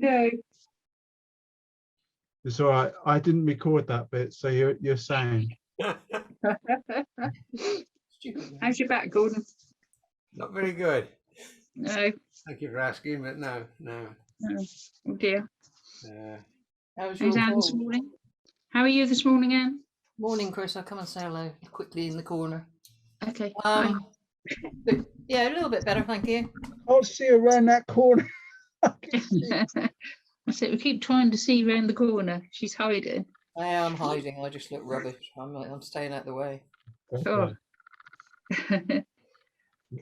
No. It's all right. I didn't record that bit, so you're saying. How's your back, Gordon? Not very good. No. Thank you for asking, but no. Oh dear. How's Anne this morning? How are you this morning, Anne? Morning, Chris. I'll come and say hello quickly in the corner. Okay. Yeah, a little bit better, thank you. I'll see you around that corner. I said we keep trying to see round the corner. She's hiding. I am hiding. I just look rubbish. I'm staying out the way. Oh. You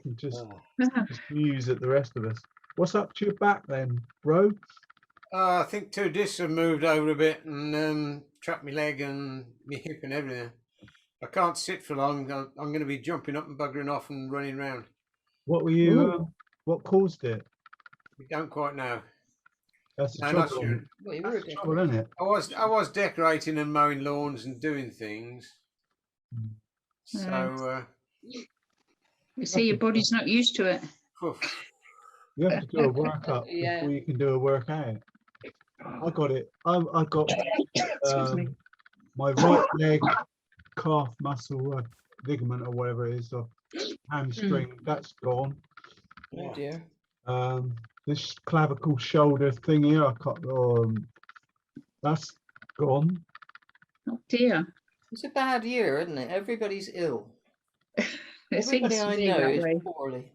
can just muse at the rest of us. What's up to your back then, bro? I think 2 discs have moved over a bit and trapped my leg and my hip and everything. I can't sit for long. I'm going to be jumping up and buggering off and running around. What were you? What caused it? We don't quite know. That's the No, trouble. not sure. That's the trouble, isn't it? I was decorating and mowing lawns and doing things. So you see, your body's not used to it. You have to do a workup before you can do a workout. I got it. I got my right leg calf muscle ligament or whatever it is, or hamstring. That's gone. Oh dear. This clavicle shoulder thing here, I cut. That's gone. Oh dear. It's a bad year, isn't it? Everybody's ill. Everybody I know is poorly.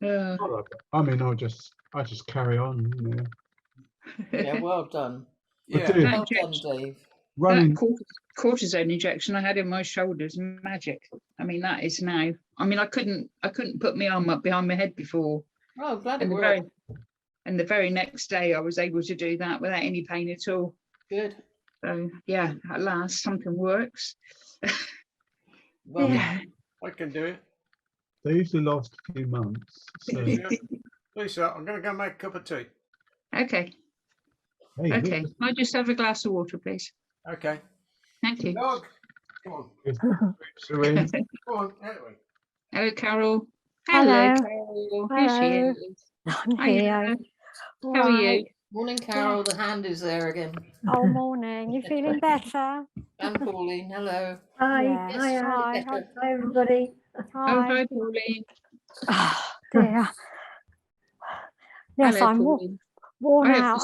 I mean, I just carry on. Yeah, well done. Yeah, well done, Dave. Running. That cortisone injection I had in my shoulders, magic. I mean, that is now. I mean, I couldn't put my arm up behind my head before. Oh, glad it worked. And the very next day, I was able to do that without any pain at all. Good. So yeah, at last something works. Well, yeah. I can do it. They usually last a few months. So. Lisa, I'm going to go make a cup of tea. Okay. Hey, okay. I'll just have a glass of water, please. Okay. Thank you. Dog. Come on. Serene. Come on, anyway. Hello, Carol. Hello. Carol. Here she is. I'm here. How are you? Morning, Carol. The hand is there again. Oh, morning. You feeling better? And Pauline. Hello. Hi. Yes. Hi. Hi. Hi, everybody. Hi. Oh, hi, Pauline. Oh, dear. Yes, Hello, I'm Pauline. worn out.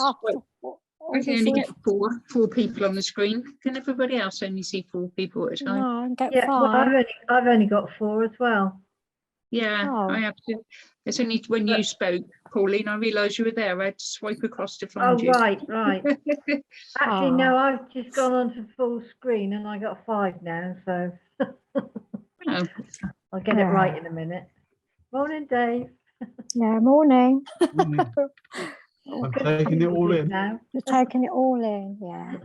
I can only get four people on the screen. Can everybody else only see 4 people at a time? No, I get Yeah, 5. well, I've only got 4 as well. Yeah, I have to. It's only when you spoke, Pauline, I realised you were there. I had to swipe across to find you. Right. Actually, no, I've just gone onto full screen and I got 5 now, so I'll get it right in a minute. Morning, Dave. Yeah, morning. I'm taking it all in. Now. You're taking it all in, yeah.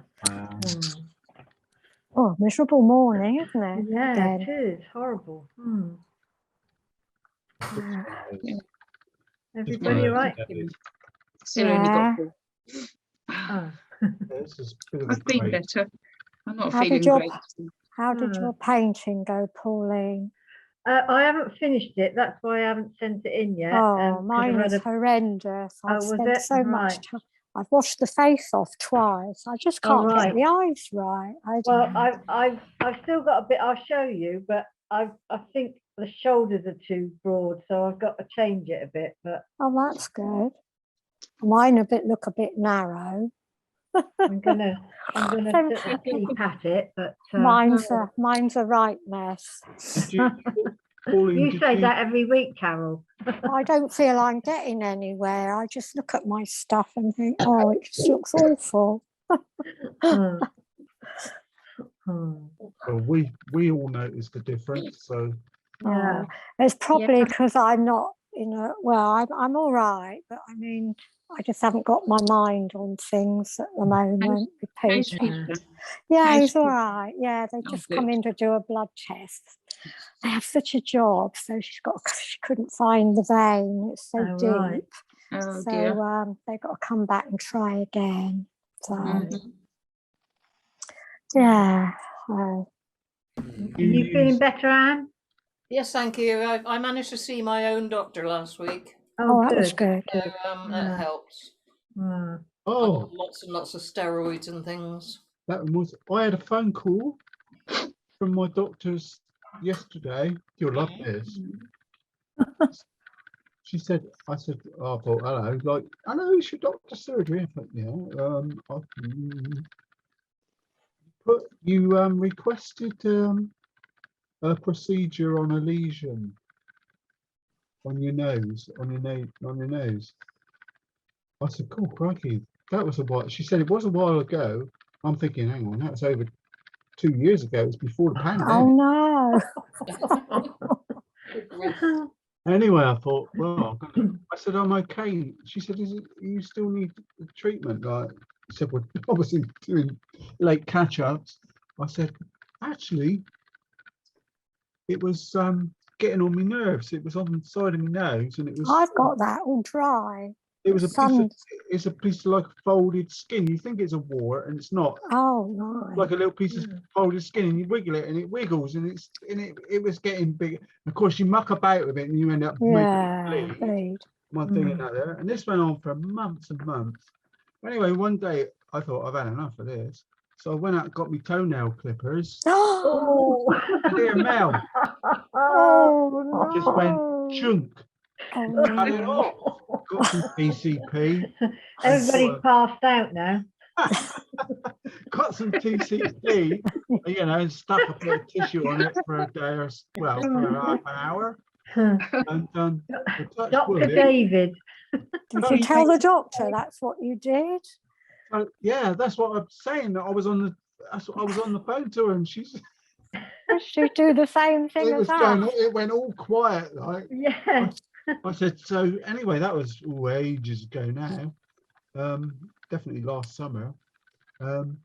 Oh, miserable morning, isn't it? Yeah, Again. it is horrible. Everybody all right? Still only got 4. I've been better. I'm not feeling great. How did your painting go, Pauline? I haven't finished it. That's why I haven't sent it in yet. Oh, mine was horrendous. I've spent so much time. I've washed the face off twice. I just can't get the eyes right. I've still got a bit. I'll show you, but I think the shoulders are too broad, so I've got to change it a bit. But that's good. Mine look a bit narrow. I'm gonna keep at it, but mine's a right mess. You say that every week, Carol. I don't feel I'm getting anywhere. I just look at my stuff and think, oh, it just looks awful. Well, we all notice the difference, so yeah, it's probably because I'm not, well, I'm all right, but I mean, I just haven't got my mind on things at the moment with Peter. Yeah, he's all right. Yeah, they just come in to do a blood test. They have such a job, so she couldn't find the vein. It's so deep. Right. Oh, so they've got to come back and try again. So yeah. Are you feeling better, Anne? Yes, thank you. I managed to see my own doctor last week. Oh, that was good. So that helps. Oh, lots and lots of steroids and things. that was. I had a phone call from my doctor's yesterday. You'll love this. She said, I said, oh, I thought, hello, like, hello, it's your doctor's surgery. I thought, yeah. You requested a procedure on a lesion on your nose, on your nose. I said, cool, crikey, that was a while. She said it was a while ago. I'm thinking, hang on, that's over 2 years ago. It was before the pandemic. Oh no. Anyway, I thought, well, I said, I'm okay. She said, you still need treatment? Like, I said, well, obviously doing late catch-ups. I said, actually, it was getting on my nerves. It was on the side of my nose, and it was. I've got that all dry. It was a piece of. It's a piece of like folded skin. You think it's a wart, and it's not. Oh no. Like a little piece of folded skin, and you wiggle it, and it wiggles, and it was getting big. Of course, you muck about with it, and you end up making it bleed. One thing and another, and this went on for months and months. Anyway, one day I thought, I've had enough of this, so I went out and got my toenail clippers. Oh, Dear Mel. no. Just went chunk. Oh, Cut it off. Got some PCP. Everybody's passed out now. Got some TCP, you know, and stuck a bit of tissue on it for a day or, well, for half an hour. And Dr. David. Did you tell the doctor that's what you did? Yeah, that's what I'm saying. I was on the phone to her, and she's. She do the same thing as that. It went all quiet, like. Yeah. I said, so anyway, that was ages ago now. Definitely last summer. Then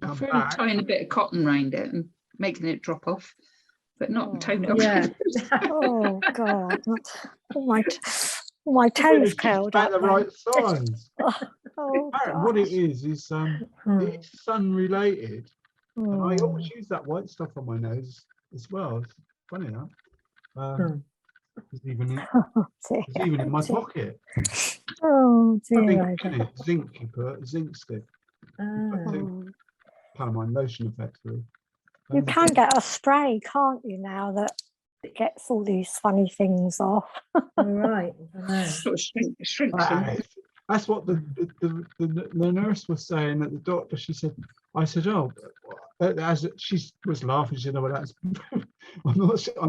come back. Tying a bit of cotton around it and making it drop off, but not toenail. Yeah. Oh God, my toes curled up. The right size. Oh, what it is it's sun related. And I always use that white stuff on my nose as well. It's funny enough. It's even in my pocket. Oh dear. Zinc, you put zinc stick. Calamine lotion effectively. You can get a spray, can't you, now that gets all these funny things off? Right. Sort of shrinks them. That's what the nurse was saying at the doctor. She said, I said, oh, as she was laughing, she said, oh, well, that's I'm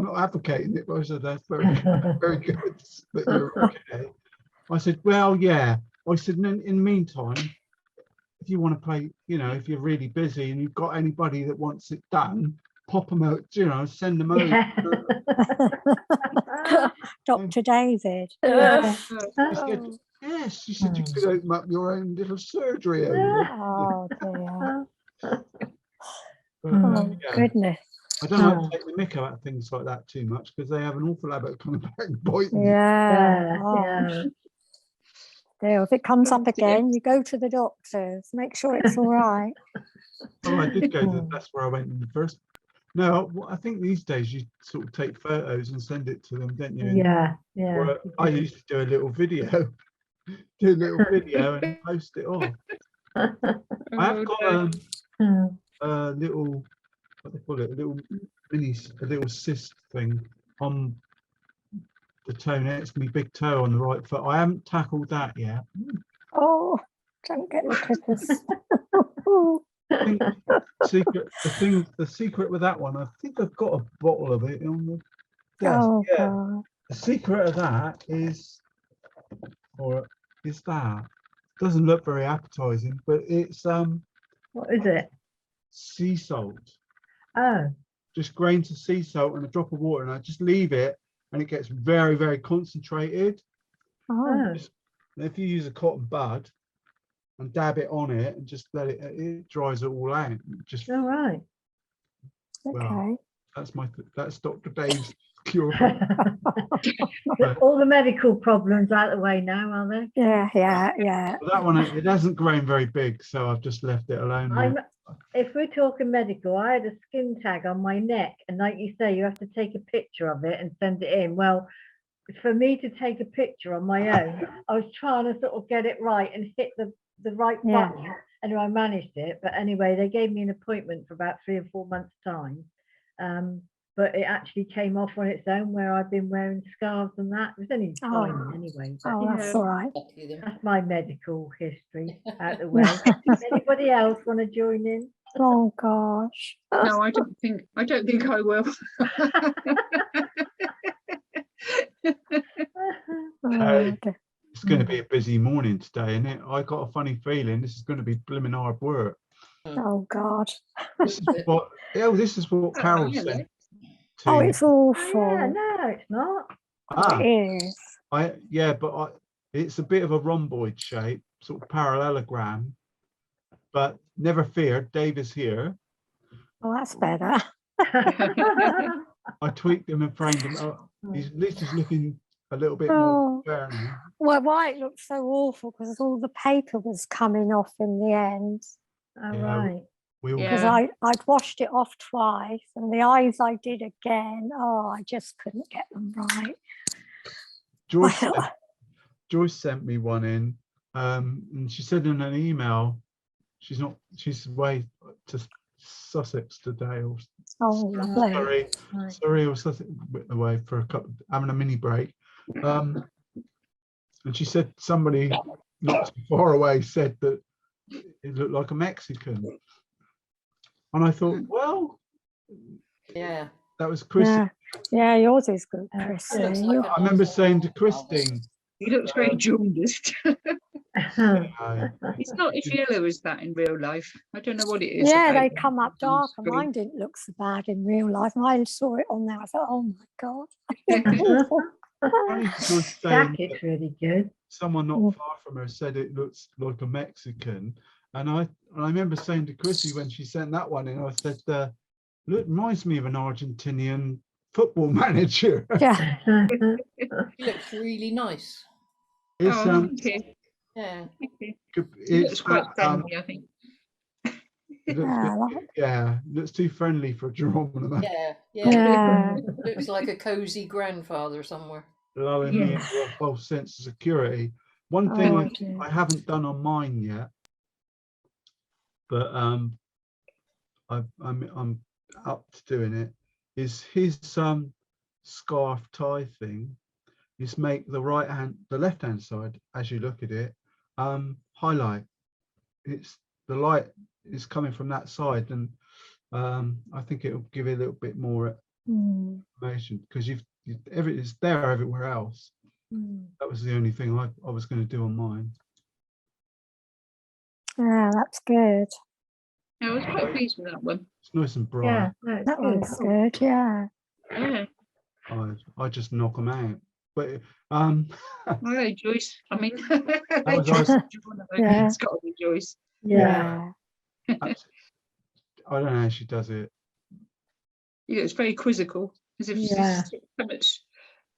not advocating it, but I said, that's very good that you're okay. I said, well, yeah. I said, in the meantime, if you want to play, you know, if you're really busy and you've got anybody that wants it done, pop them out, you know, send them over. Dr. David. Yes, she said you could open up your own little surgery over there. Oh dear. But, Goodness. I don't like to take the mick out of things like that too much, because they have an awful habit of coming back and biting you. Yeah. If it comes up again, you go to the doctors. Make sure it's all right. Oh, I did go. That's where I went in the first. No, I think these days you sort of take photos and send it to them, don't you? Yeah. Or I used to do a little video, and post it off. I've got a little, what they call it, a little cyst thing on the toe next to my big toe on the right foot. I haven't tackled that yet. Oh, don't get the clippers. I think the secret with that one, I think I've got a bottle of it on the desk. Oh, yeah. God. The secret of that is that. Doesn't look very appetizing, but it's what is it? Sea salt. Oh. Just grains of sea salt and a drop of water, and I just leave it, and it gets very, very concentrated. Oh. If you use a cotton bud and dab it on it and just let it dries it all out. Just all right. Okay. That's Dr. Dave's cure. All the medical problems out of the way now, are they? Yeah. Well, that one, it hasn't grown very big, so I've just left it alone. If we're talking medical, I had a skin tag on my neck, and like you say, you have to take a picture of it and send it in. Well, for me to take a picture on my own, I was trying to sort of get it right and hit the right Yeah. button. Anyway, I managed it. But anyway, they gave me an appointment for about 3 or 4 months' time. But it actually came off on its own, where I've been wearing scarves and that. It was only fine anyway. But Oh, that's all right. Lucky them. that's my medical history out the way. Anybody else want to join in? Oh gosh. No, I don't think I will. Oh, dear. It's going to be a busy morning today, isn't it? I got a funny feeling this is going to be blooming hard work. Oh God. This is what Carol yeah, said. Oh, to- it's Oh, awful. yeah, no, it's not. Ah, It is. it's a bit of a rhomboid shape, sort of parallelogram. But never fear, Dave is here. Oh, that's better. I tweaked him and framed him up. At least he's looking a little bit Oh. more fair now. Well, why it looked so awful because all the paper was coming off in the end. All Yeah. right. We all Because Yeah. I'd washed it off twice, and the eyes I did again. Oh, I just couldn't get them right. Joyce sent me one in, and she said in an email, she's away to Sussex today, or Oh, lovely. Surrey or Sussex, away for a couple, having a mini break. And she said somebody not too far away said that it looked like a Mexican. And I thought, well, Yeah. that was Chris. Yeah, yours is good, Chrissy. Looks like You- a I remember nice saying to little Christine, He looks very jaundiced. uh, It's not as yellow as that in real life. I don't know what it is. Yeah, about they them come up on darker. screen. Mine didn't look so bad in real life. And I saw it on there. I thought, oh my God. funny Joyce saying Jacket's really good. someone not Mm. far from her said it looks like a Mexican, and I remember saying to Chrissy when she sent that one in, I said, look, reminds me of an Argentinian football manager. Yeah. He looks really nice. It's Oh, okay. Yeah. Okay. it's Looks quite that, friendly, I think. it looks Yeah, looks too friendly for Jerome. Yeah. Yeah. Yeah. Looks like a cozy grandfather somewhere. Allowing me Yeah. into a false sense of security. One thing Oh, dear. I haven't done on mine yet, but I'm up to doing it, is his scarf tie thing is make the left hand side, as you look at it, highlight. It's the light is coming from that side, and I think it'll give it a little bit more Mm. information, because it's there everywhere else. That was the only thing I was going to do on mine. Yeah, that's good. I was quite pleased with that one. It's nice and bright. Yeah, no, it's That good. one's good. Yeah. Yeah. I just knock them out. But Well, Joyce. I mean, was Joyce, nice. Yeah. it's got to be Joyce. Yeah. I don't know how she does it. Yeah, it's very quizzical, as if Yeah. so much.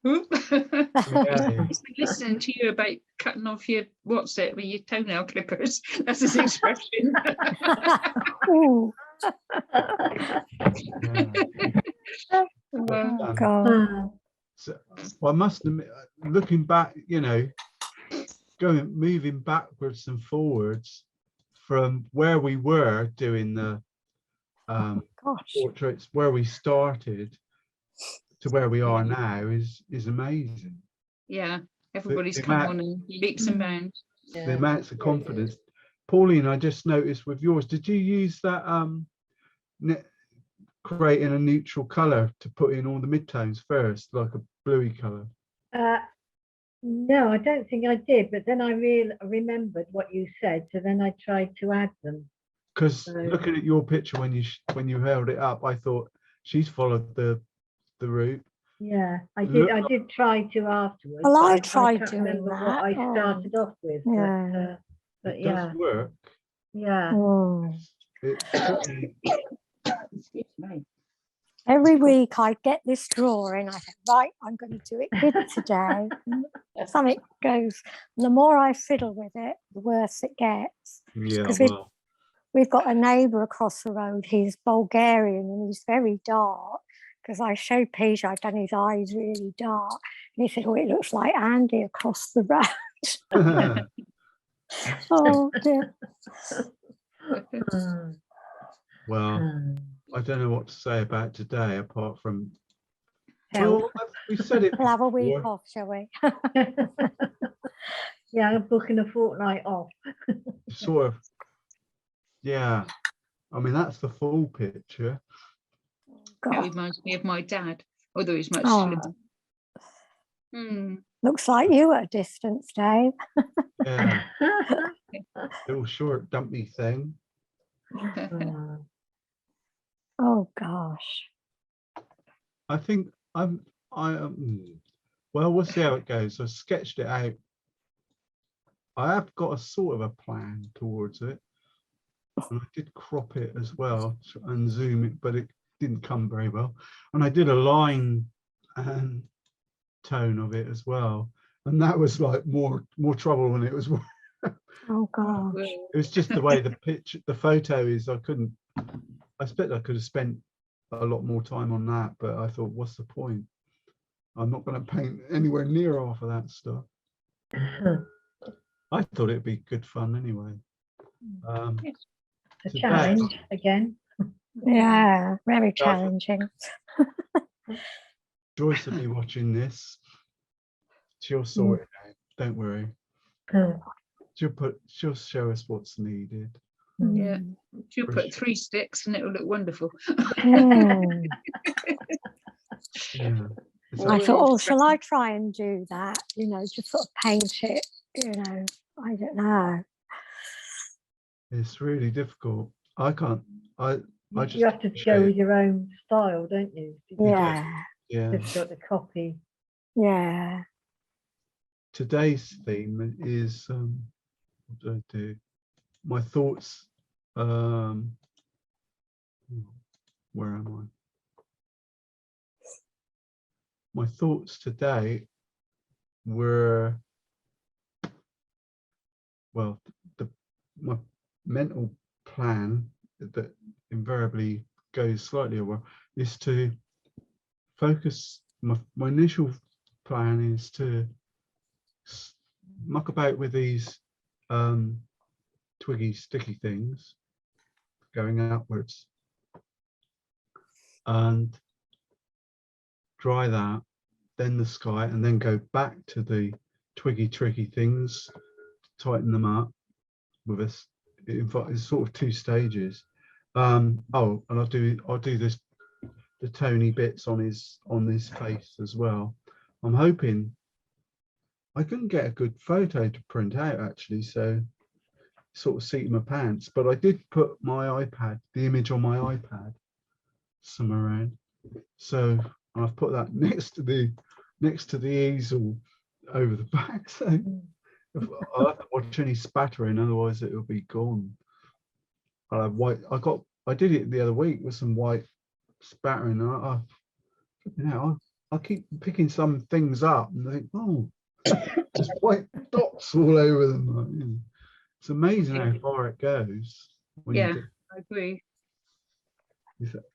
Whoop. Yeah. He's been listening to you about cutting off your what's it with your toenail clippers. That's his expression. Ooh. Yeah. Oh, God. So, well, I must admit, looking back, moving backwards and forwards from where we were doing the Gosh. portraits, where we started to where we are now is amazing. Yeah, everybody's the come amount- on in leaps and bounds. Yeah. The amounts of Really confidence. Pauline, I just noticed with yours, did you use that creating a neutral color to put in all the midtones first, like a bluey color? No, I don't think I did. But then I remembered what you said, so then I tried to add them. Because So- looking at your picture when you held it up, I thought she's followed the route. Yeah, I Look- did try to afterwards. Well, but I tried can't doing remember that. what I Oh. started off with. Yeah. But It yeah, does work. yeah. Oh. It's pretty- Excuse me. Every week I get this drawing. I think, right, I'm going to do it good today. Something goes. The more I fiddle with it, the worse it gets. yeah, 'Cause well, We've got a neighbour across the road. He's Bulgarian and he's very dark. because I showed Peter, I'd done his eyes really dark. And he said, oh, it looks like Andy across the road. Oh, dear. Well, I don't know what to say about today apart from, Health. well, we said it We'll have a week before. off, shall we? Yeah, I'm booking a fortnight off. Sort of, yeah. I mean, that's the full picture. That God. reminds me of my dad, although he's much Oh. slimmer. Looks like you at a distance, Dave. Yeah, little short, dumpy thing. Oh, gosh. I think well, we'll see how it goes. I sketched it out. I have got a sort of a plan towards it. And I did crop it as well and zoom it, but it didn't come very well. And I did a line tone of it as well. And that was like more trouble than it was. Oh, gosh. It was just the way the photo is. I expect I could have spent a lot more time on that, but I thought, what's the point? I'm not going to paint anywhere near half of that stuff. I thought it'd be good fun anyway. A challenge again. Yeah, very challenging. Joyce will be watching this. She'll sort it out. Don't worry. She'll show us what's needed. Yeah, she'll put 3 sticks and it'll look wonderful. Yeah. I thought, oh, shall I try and do that? You know, just sort of paint it, you know, I don't know. It's really difficult. I can't. I just You have to go with your own style, don't you? Yeah. Yeah. Just got to copy. Yeah. Today's theme is what do I do? My thoughts. Where am I? My thoughts today were, well, my mental plan that invariably goes slightly over is to focus. My initial plan is to muck about with these twiggy sticky things going outwards and dry that, then the sky, and then go back to the twiggy tricky things, tighten them up with us. In fact, it's sort of 2 stages. And I'll do this, the Tony bits on his face as well. I'm hoping I couldn't get a good photo to print out actually, so sort of seat in my pants, but I did put my iPad, the image on my iPad somewhere around. So I've put that next to the easel over the back. So I'll have to watch any spattering, otherwise it will be gone. I'll have white. I did it the other week with some white spattering. I keep picking some things up and think, oh, there's white dots all over them. It's amazing how far it goes. Yeah, I agree.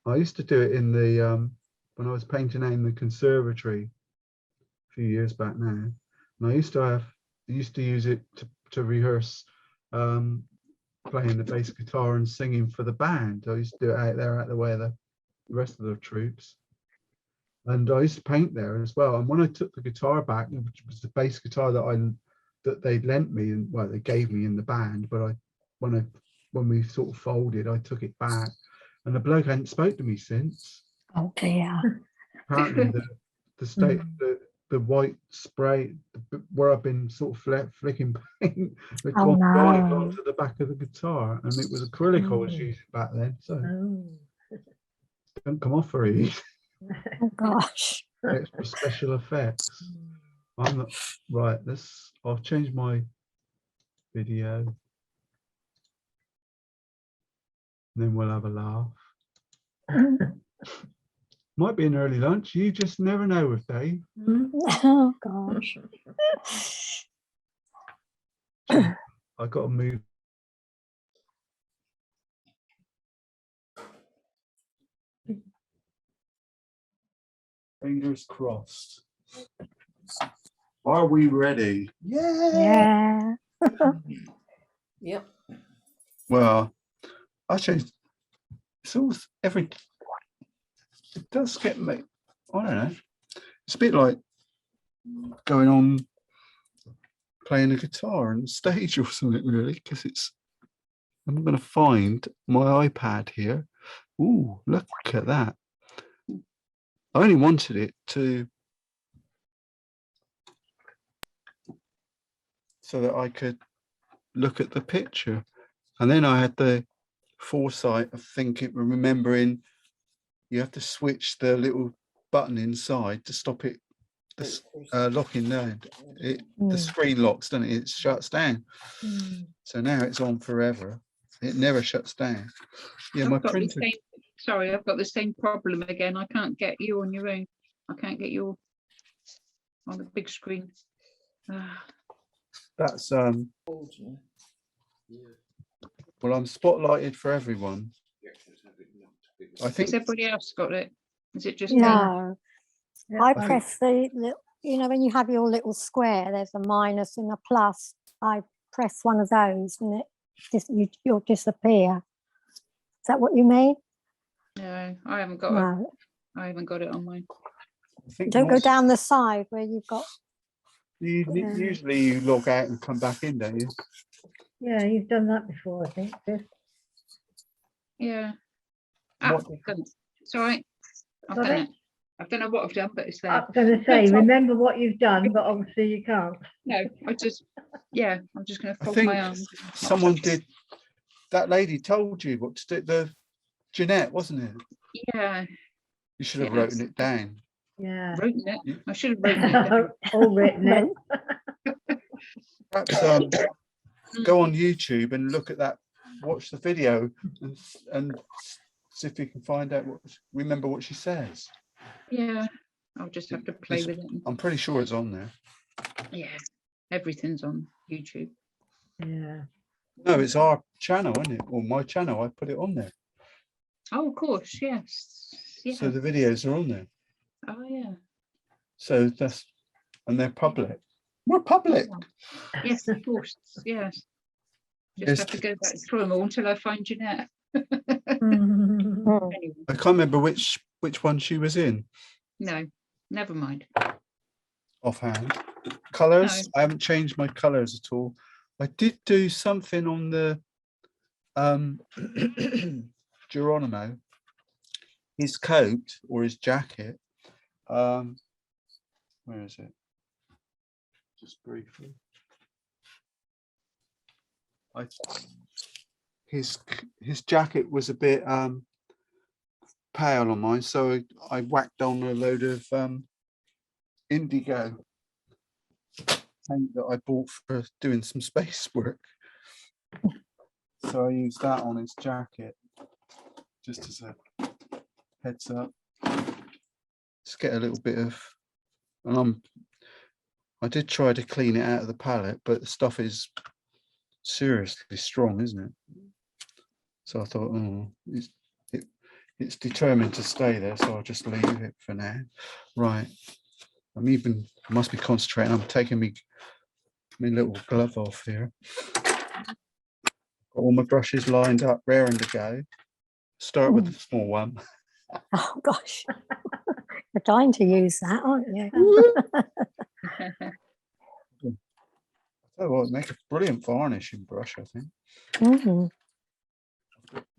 I used to do it in the when I was painting out in the conservatory a few years back now, and I used to use it to rehearse playing the bass guitar and singing for the band. I used to do it out there, out the way of the rest of the troops, and I used to paint there as well. And when I took the guitar back, which was the bass guitar that they lent me, and well, they gave me in the band, but when we sort of folded, I took it back, and the bloke hadn't spoke to me since. Oh dear. Apparently the white spray where I've been sort of flicking paint had gone onto the back of the guitar, and it was acrylic I was using back then, so don't come off very easy. Oh gosh. Extra special effects. I'm not right. I'll change my video, then we'll have a laugh. Might be an early lunch. You just never know with Dave. Oh gosh. I got to move. Fingers crossed. Are we ready? Yeah. Yep. Well, actually, it's all every. It does get me. I don't know. It's a bit like going on playing a guitar on stage or something, really, because it's. I'm going to find my iPad here. Ooh, look at that. I only wanted it to so that I could look at the picture. And then I had the foresight of remembering you have to switch the little button inside to stop it locking down. The screen locks, doesn't it? It shuts down. So now it's on forever. It never shuts down. Yeah, my printer. Sorry, I've got the same problem again. I can't get you on your own. I can't get you on the big screen. That's well, I'm spotlighted for everyone. I think. Has everybody else got it? Is it just No. Yeah, I press the you know, when you have your little square, there's a minus and a plus. I press one of those and you'll disappear. Is that what you mean? No, I haven't got No. I haven't got it on mine. Don't go down the side where you've got. Usually you log out and come back in, don't you? Yeah, you've done that before, I think, Chris. Yeah. It's all right. I've done it. I don't know what I've done, but it's there. I was going to say, remember what you've done, but obviously you can't. No, I'm just going to I fold think my arms. someone did. That lady told you what to do. The Jeanette, wasn't it? Yeah. You should have written it down. Yeah. Written it. I should have written it down. All written it. Perhaps go on YouTube and look at that. Watch the video and see if you can find out remember what she says. Yeah, I'll just have to play with it. I'm pretty sure it's on there. Yeah, everything's on YouTube. Yeah. No, it's our channel, isn't it? Or my channel. I put it on there. Oh, of course, yes. Yeah. So the videos are on there. Oh, yeah. So and they're public. We're public. Yes, of course. Yes. Just have to go back through them all until I find Jeanette. Anyway. I can't remember which one she was in. No, never mind. Offhand. Colours. No. I haven't changed my colours at all. I did do something on the Geronimo, his coat or his jacket. Where is it? Just briefly. His jacket was a bit pale on mine, so I whacked on a load of indigo paint that I bought for doing some space work. So I used that on his jacket just as a heads up. Just get a little bit of, and I did try to clean it out of the palette, but the stuff is seriously strong, isn't it? So I thought, oh, it's determined to stay there, so I'll just leave it for now. Right. I must be concentrating. I'm taking my little glove off here. Got all my brushes lined up, raring to go. Start with the small one. Oh gosh, you're dying to use that, aren't you? Oh, well, make a brilliant varnishing brush, I think. Mm-hmm.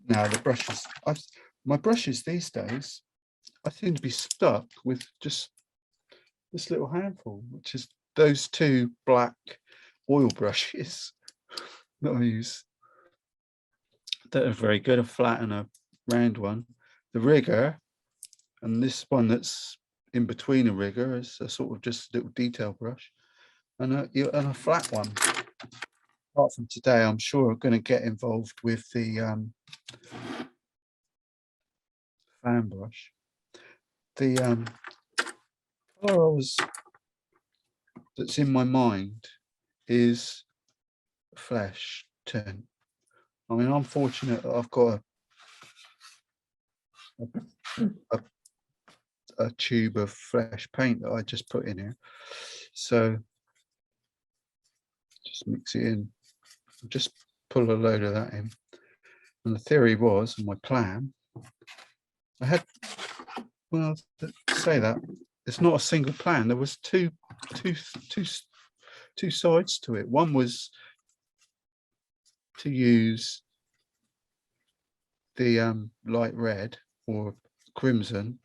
Now the brushes, my brushes these days, I seem to be stuck with just this little handful, which is those two black oil brushes that I use. That are very good, a flat and a round one. The rigger, and this one that's in between a rigger is a sort of just little detail brush, and a flat one. Apart from today, I'm sure I'm going to get involved with the fan brush. The color that's in my mind is flesh tint. I mean, I'm fortunate that I've got a tube of fresh paint that I just put in here. So just mix it in, just pull a load of that in. And the theory was, and my plan, I had, well, to say that, it's not a single plan. There was two sides to it. One was to use the light red or crimson,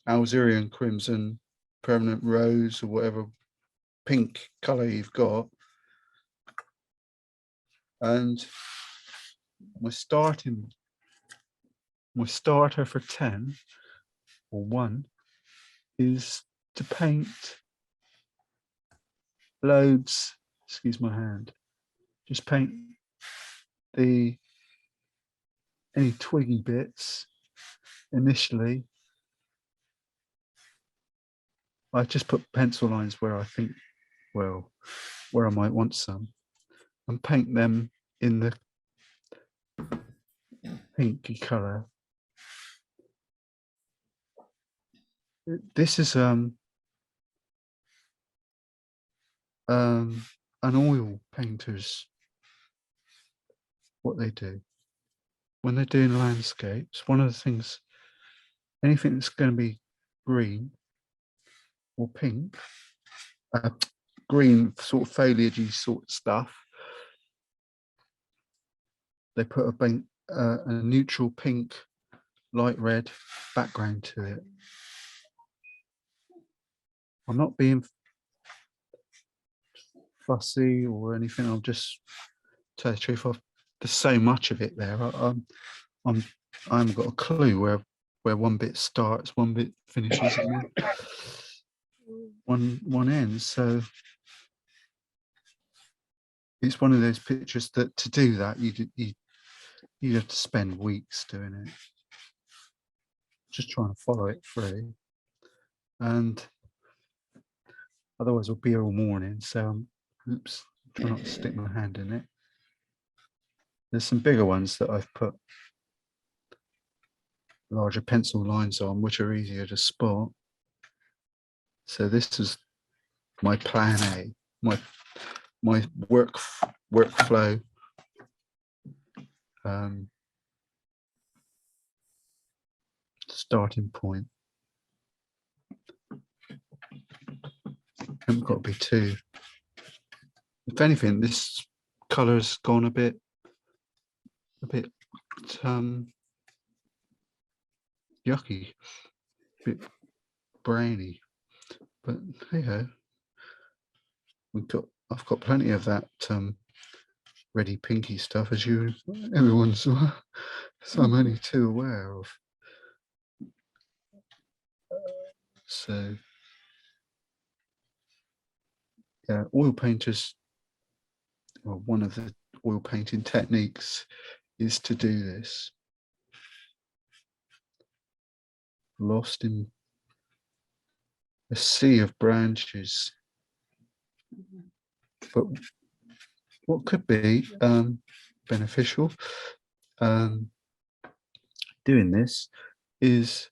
Algerian crimson, permanent rose, or whatever pink color you've got. And my starter for 10 or 1 is to paint loads, excuse my hand, just paint any twiggy bits initially. I just put pencil lines where I think, well, where I might want some, and paint them in the pinky color. This is an oil painter's, what they do when they're doing landscapes. One of the things, anything that's going to be green or pink, green sort of foliagey sort of stuff, they put a neutral pink, light red background to it. I'm not being fussy or anything. I'll just tell you the truth. There's so much of it there. I haven't got a clue where one bit starts, one bit finishes, and then one ends. So it's one of those pictures that to do that you have to spend weeks doing it, just trying to follow it through, and otherwise we'll be here all morning. So oops, try not to stick my hand in it. There's some bigger ones that I've put larger pencil lines on, which are easier to spot. So this is my plan A, my workflow. Starting point. Haven't got to be too. If anything, this colour's gone a bit yucky, a bit brainy. But hey ho, I've got plenty of that ready pinky stuff, as everyone's, so I'm only too aware of. So yeah, oil painters, well, one of the oil painting techniques is to do this. Lost in a sea of branches, but what could be beneficial doing this is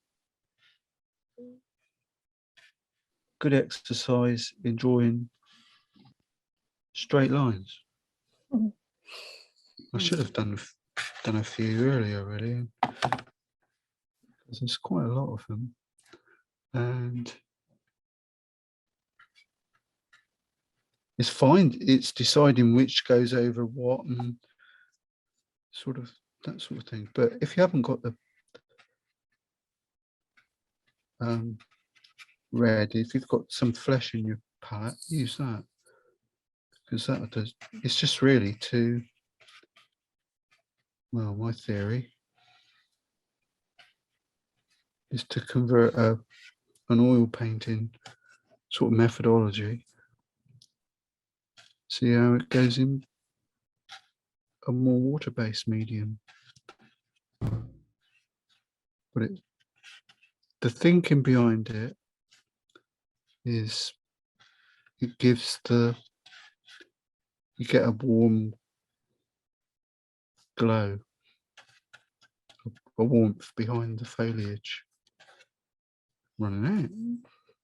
good exercise in drawing straight lines. I should have done a few earlier, really, because there's quite a lot of them, and it's fine. It's deciding which goes over what and sort of that sort of thing. But if you haven't got the red, if you've got some flesh in your palette, use that, because that does. It's just really to, well, my theory is to convert an oil painting sort of methodology. See how it goes in a more water-based medium. But the thinking behind it is it gives you get a warm glow, a warmth behind the foliage running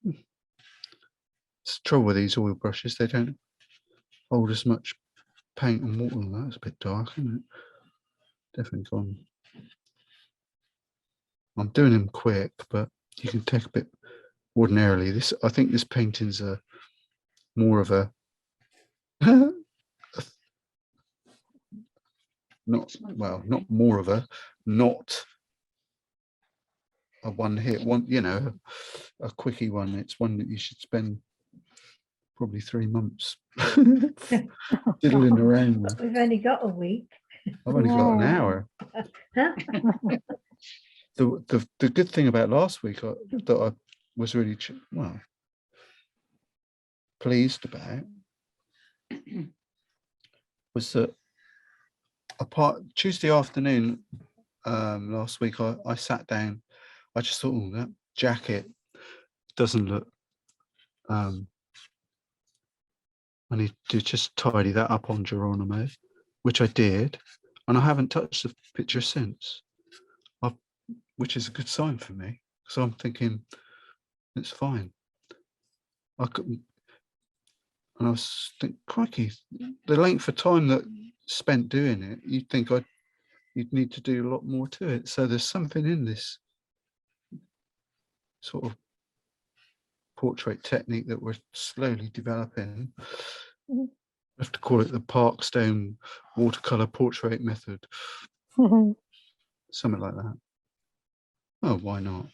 out. It's the trouble with these oil brushes, they don't hold as much paint and water on that. It's a bit dark, isn't it? Definitely gone. I'm doing them quick, but you can take a bit ordinarily. This, I think this painting's a more of a not more of a, not a one hit one, you know, a quickie one. It's one that you should spend probably 3 months diddling around with. We've only got a week. I've only got an hour. Huh? The good thing about last week that I was really pleased about was that apart Tuesday afternoon last week, I sat down. I just thought, oh, that jacket doesn't look. I need to just tidy that up on Geronimo, which I did, and I haven't touched the picture since. Which is a good sign for me, so I'm thinking it's fine. I couldn't, and I was thinking, crikey, the length of time that spent doing it, you'd think you'd need to do a lot more to it. So there's something in this sort of portrait technique that we're slowly developing. I have to call it the Parkstone watercolor portrait method. Something like that. Oh, why not?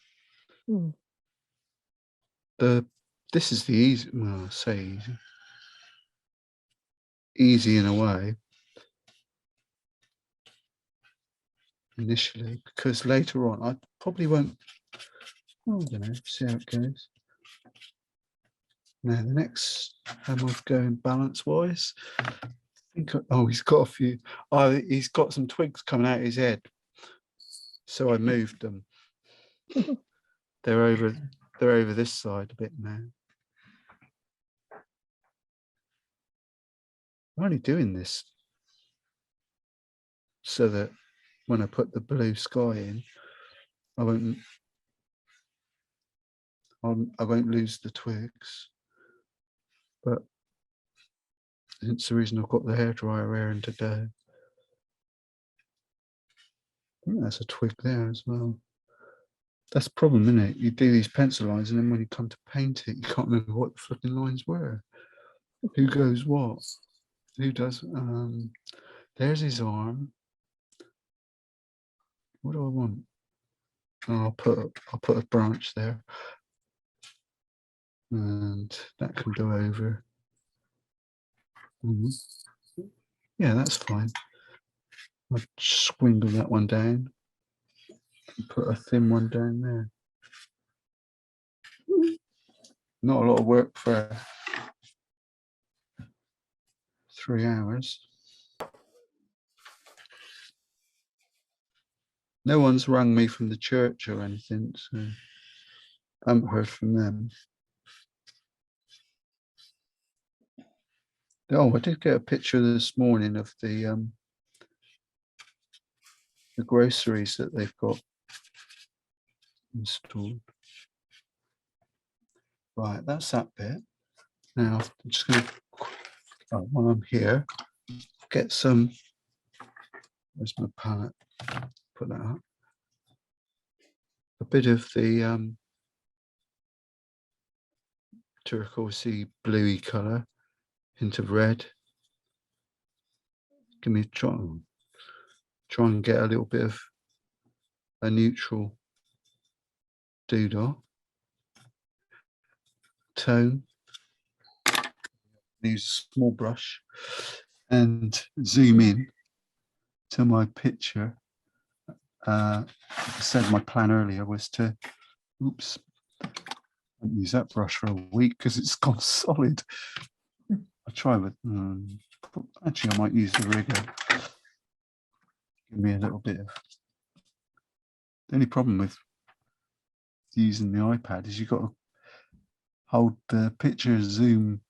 This is the easy, well, I say easy in a way initially, because later on I probably won't. I don't know, see how it goes. Now the next, how am I going balance wise? I think, oh, he's got a few. Oh, he's got some twigs coming out of his head, so I moved them. They're over this side a bit now. I'm only doing this so that when I put the blue sky in, I won't lose the twigs. But it's the reason I've got the hairdryer airing today. I think that's a twig there as well. That's the problem, isn't it? You do these pencil lines, and then when you come to paint it, you can't remember what the flipping lines were. Who goes what? Who does? There's his arm. What do I want? Oh, I'll put a branch there, and that can go over. Yeah, that's fine. I'll swingle that one down and put a thin one down there. Not a lot of work for 3 hours. No one's rung me from the church or anything, so I haven't heard from them. Oh, I did get a picture this morning of the groceries that they've got installed. Right, that's that bit. Now I'm just going to, while I'm here, get some. Where's my palette? Put that up. A bit of the turquoisey bluey colour, hint of red. Give me a try and get a little bit of a neutral doodle tone. Use a small brush and zoom in to my picture. I said my plan earlier was to, oops, I haven't used that brush for a week because it's gone solid. I'll try with, actually I might use the rigger. Give me a little bit of, the only problem with using the iPad is you've got to hold the picture zoom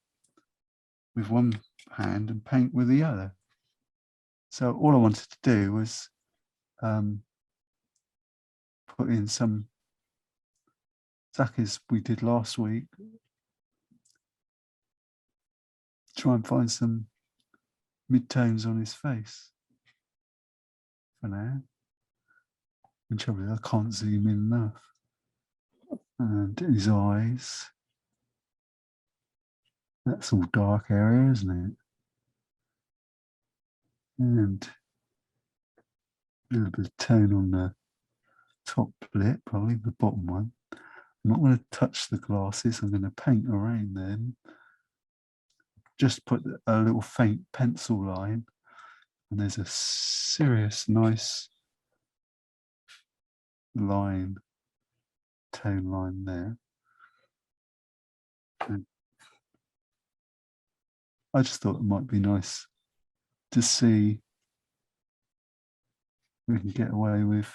with one hand and paint with the other. So all I wanted to do was put in some exactly as we did last week. Try and find some mid-tones on his face for now. And trouble is I can't zoom in enough. And his eyes. That's all dark area, isn't it? And a little bit of tone on the top lip, probably the bottom one. I'm not going to touch the glasses. I'm going to paint around them. Just put a little faint pencil line, and there's a serious, nice line, tone line there. And I just thought it might be nice to see if we can get away with.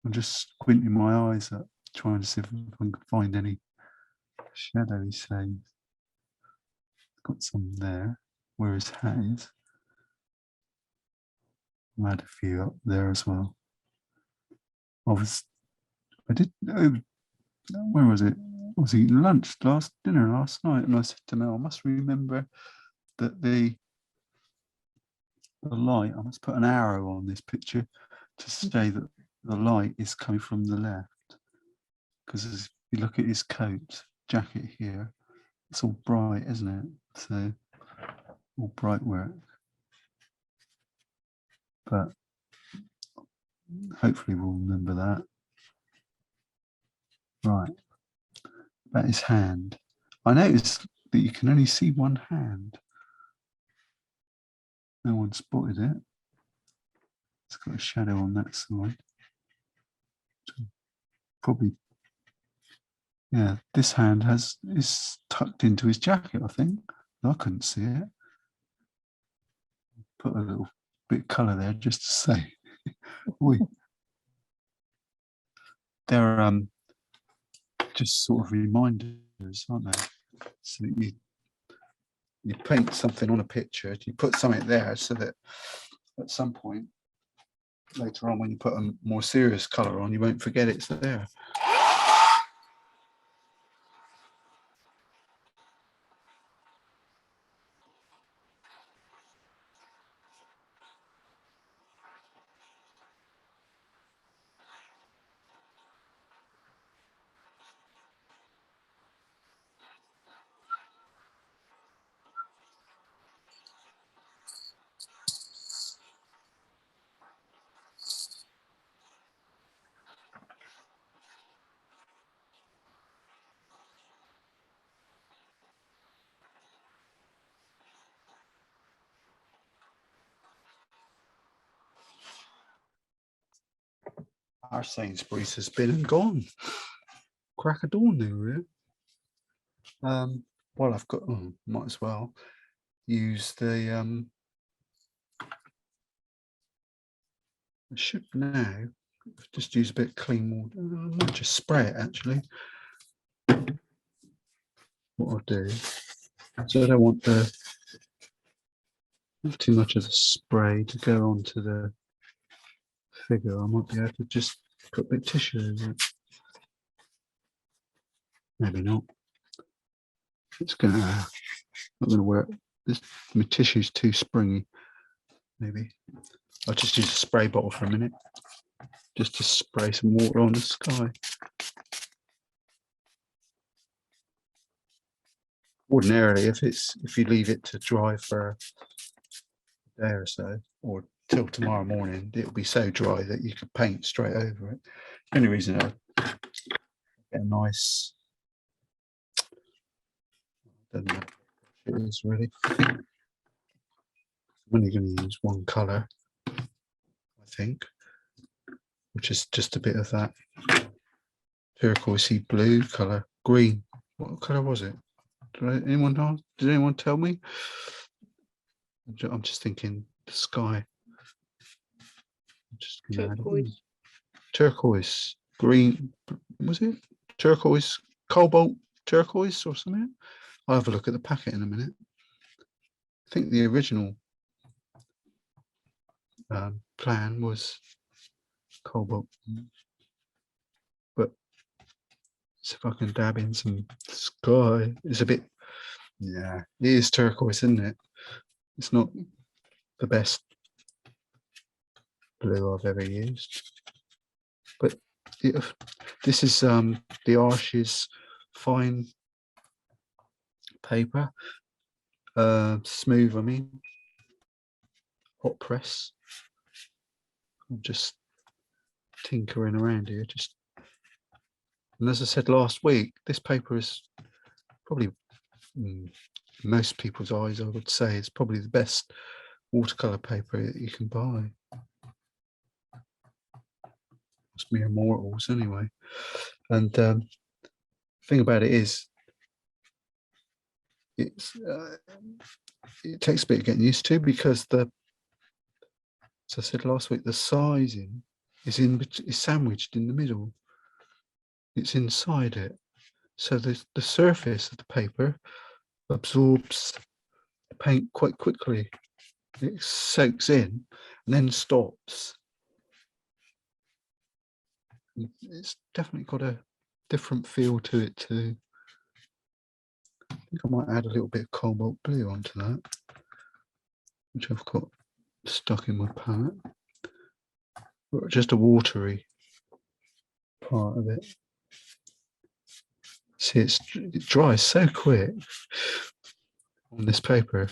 I'm just squinting my eyes up, trying to see if I can find any shadowy shades. Got some there where his hat is. I'll add a few up there as well. Where was it? I was eating dinner last night, and I said to Mel, I must remember that the light, I must put an arrow on this picture to say that the light is coming from the left. Because if you look at his coat, jacket here, it's all bright, isn't it? So, all bright work. But hopefully we'll remember that. Right. About his hand. I noticed that you can only see one hand. No one spotted it. It's got a shadow on that side. Probably, yeah, this hand is tucked into his jacket, I think. I couldn't see it. Put a little bit of colour there just to say. They're just sort of reminders, aren't they? So that you paint something on a picture, you put something there so that at some point later on when you put a more serious colour on, you won't forget it's there. Our Sainsbury's has been and gone. Crack of dawn now, really. Well, I've got, might as well use the, I should now just use a bit of clean water. I might just spray it actually. What I'll do, so I don't want not too much of the spray to go onto the figure. I might be able to just put a bit of tissue over it. Maybe not. It's not gonna work. My tissue's too springy. Maybe I'll just use a spray bottle for a minute, just to spray some water on the sky. Ordinarily, if you leave it to dry for a day or so, or till tomorrow morning, it'll be so dry that you could paint straight over it. The only reason I get a nice, I don't know what it is really. I'm only going to use one colour, I think, which is just a bit of that turquoisey blue colour. Green. What colour was it? Did anyone tell me? I'm just thinking the sky. Just turquoise. Turquoise. Green. Was it? Turquoise. Cobalt turquoise or something? I'll have a look at the packet in a minute. I think the original plan was cobalt. So if I can dab in some sky, it's a bit, yeah, it is turquoise, isn't it? It's not the best blue I've ever used, but this is the Arches fine paper, smooth, I mean, hot press. I'm just tinkering around here, and as I said last week, this paper is probably most people's eyes, I would say, it's probably the best watercolor paper that you can buy. It's mere mortals anyway. And the thing about it is, it takes a bit of getting used to, because as I said last week, the sizing is sandwiched in the middle. It's inside it, so the surface of the paper absorbs the paint quite quickly. It soaks in and then stops. It's definitely got a different feel to it too. I think I might add a little bit of cobalt blue onto that, which I've got stuck in my palette. Or just a watery part of it. See, it dries so quick on this paper.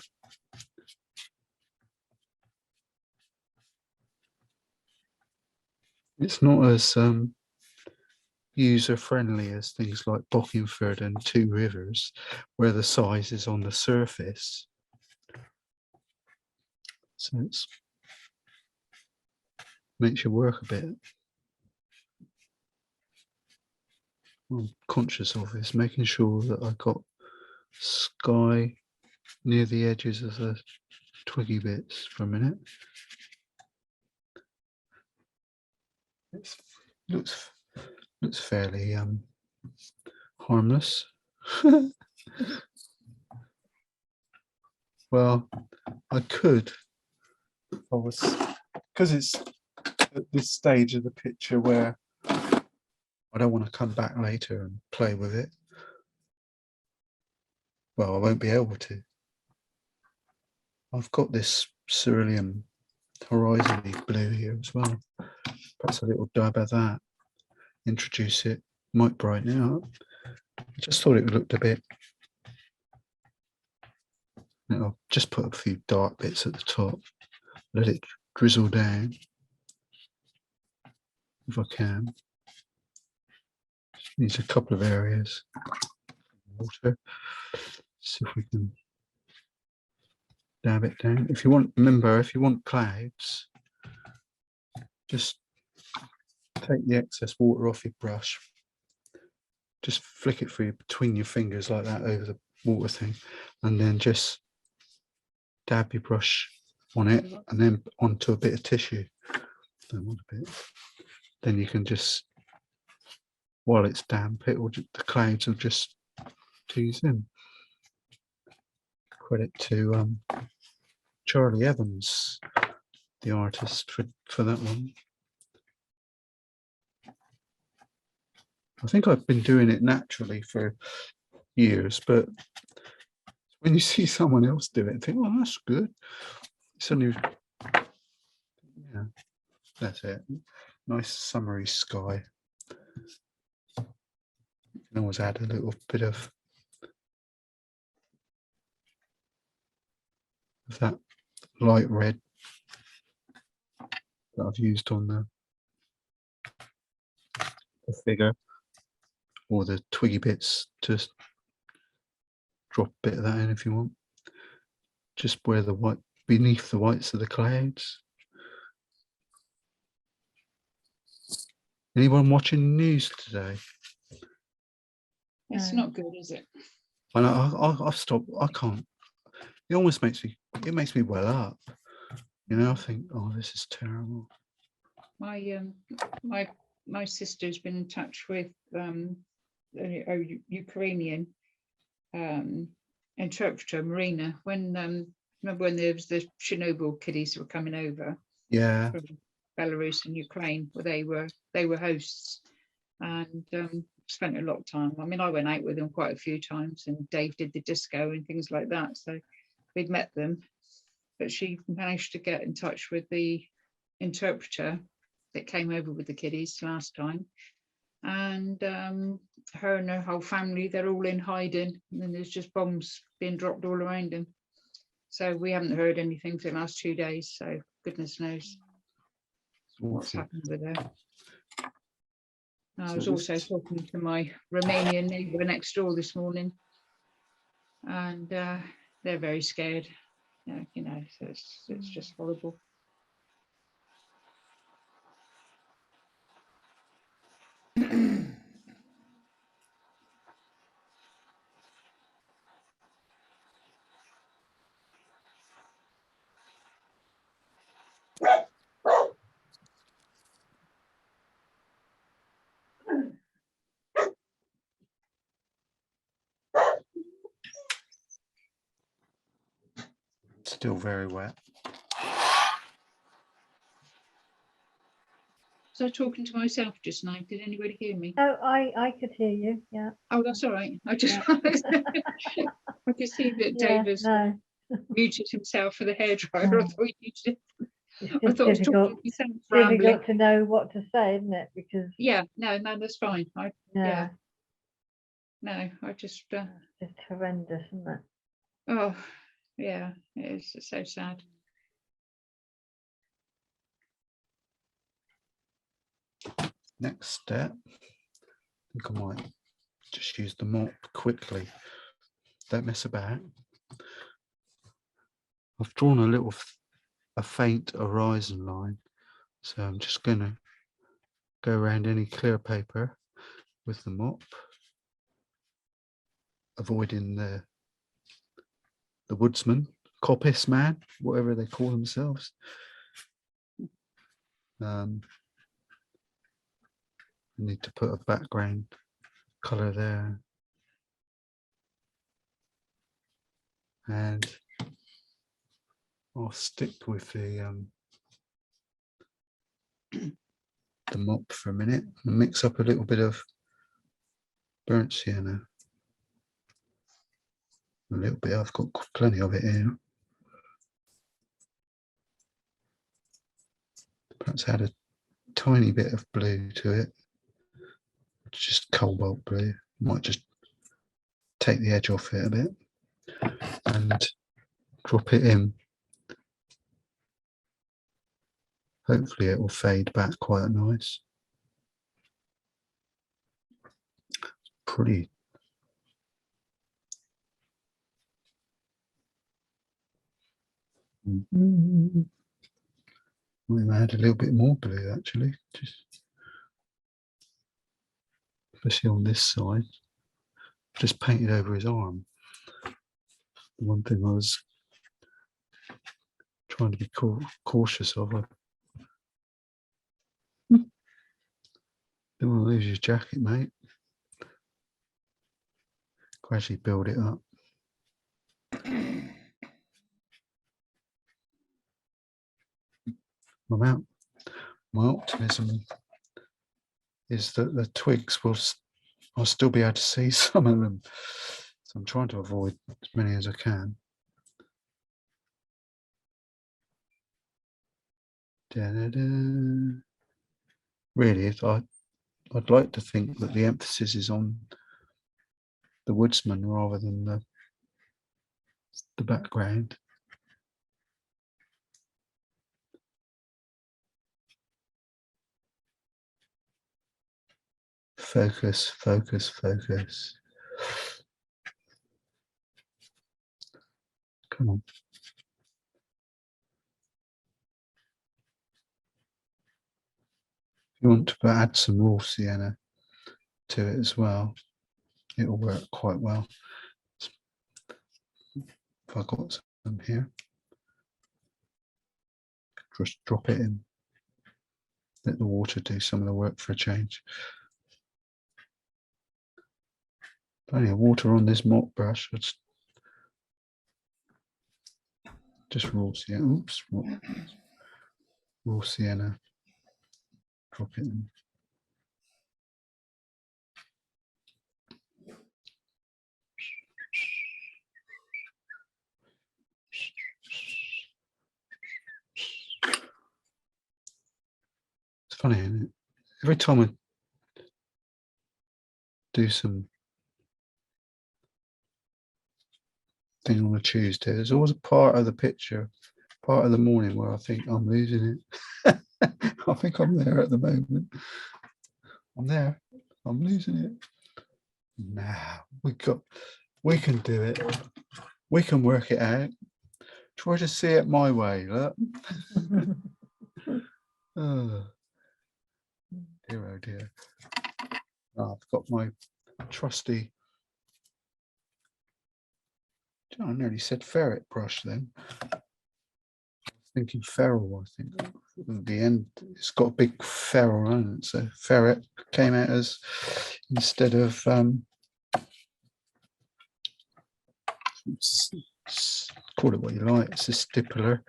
It's not as user-friendly as things like Bockingford and Two Rivers, where the size is on the surface. So it makes you work a bit. What I'm conscious of is making sure that I've got sky near the edges of the twiggy bits for a minute. It looks fairly harmless. Well, I could, because it's at this stage of the picture where I don't want to come back later and play with it. Well, I won't be able to. I've got this cerulean horizon blue here as well. Perhaps a little dab of that. Introduce it, might brighten it up. I just thought it looked a bit. I'll just put a few dark bits at the top. Let it drizzle down if I can. Needs a couple of areas. Water. See if we can dab it down. If you want, remember, if you want clouds, just take the excess water off your brush. Just flick it through between your fingers like that over the water thing, and then just dab your brush on it, and then onto a bit of tissue. Don't want a bit. Then you can just, while it's damp, the clouds will just tease in. Credit to Charlie Evans, the artist, for that one. I think I've been doing it naturally for years, but when you see someone else do it and think, oh, that's good. Suddenly, yeah, that's it. Nice summery sky. You can always add a little bit of that light red that I've used on the figure, or the twiggy bits. Just drop a bit of that in if you want. Just where the white, beneath the whites of the clouds. Anyone watching the news today? It's not good, is it? I know. I've stopped. I can't. It almost makes me. It makes me well up. You know. I think, oh, this is terrible. My sister's been in touch with a Ukrainian interpreter, Marina. When remember when there was the Chernobyl kiddies who were coming over? Yeah. From Belarus and Ukraine, where they were hosts, and spent a lot of time. I mean, I went out with them quite a few times, and Dave did the disco and things like that. So we'd met them, but she managed to get in touch with the interpreter that came over with the kiddies last time. And her and her whole family, they're all in hiding, and then there's just bombs being dropped all around them. So we haven't heard anything for the last 2 days. So goodness knows what's happened with her. I was also talking to my Romanian neighbour next door this morning, and they're very scared. You know, so it's just horrible. Still very wet. So talking to myself just now. Did anybody hear me? Oh, I could hear you. Yeah. Oh, that's all right. I just I could see that Yeah, David's no, muted himself for the hairdryer. No. I thought he muted it. it's I just thought I was talking difficult, to myself, rambling. difficult to know what to say, isn't it? Because Yeah, no, that's fine. yeah, No, I just it's just horrendous, isn't it? oh yeah, it is. It's so sad. Next step, I think I might just use the mop quickly. Don't mess about. I've drawn a faint horizon line, so I'm just going to go around any clear paper with the mop, avoiding the woodsman, coppice man, whatever they call themselves. I need to put a background colour there, and I'll stick with the mop for a minute and mix up a little bit of burnt sienna. A little bit, I've got plenty of it here. Perhaps add a tiny bit of blue to it, just cobalt blue. Might just take the edge off it a bit and drop it in. Hopefully it will fade back quite nice. Pretty. Might add a little bit more blue actually, just especially on this side. Just painted over his arm. The one thing I was trying to be cautious of. Don't want to lose your jacket, mate. Gradually build it up. My optimism is that the twigs I'll still be able to see some of them. So I'm trying to avoid as many as I can. Da-da-da. Really, I'd like to think that the emphasis is on the woodsman rather than the background. Focus, focus, focus. Come on. If you want to add some raw sienna to it as well, it will work quite well. If I've got some here, just drop it in. Let the water do some of the work for a change. Plenty of water on this mop brush. Just raw sienna. Oops, raw sienna. Drop it in. funny, isn't it? Every time I do some thing on a Tuesday, there's always a part of the picture, part of the morning where I think I'm losing it. I think I'm there at the moment. I'm there. I'm losing it. Nah, we can do it. We can work it out. Try to see it my way, look. Oh dear, oh dear. Oh, I've got my trusty, I nearly said ferret brush then. Thinking feral, I think. At the end, it's got a big ferrule on it, so ferret came out as, instead of call it what you like, it's a stippler,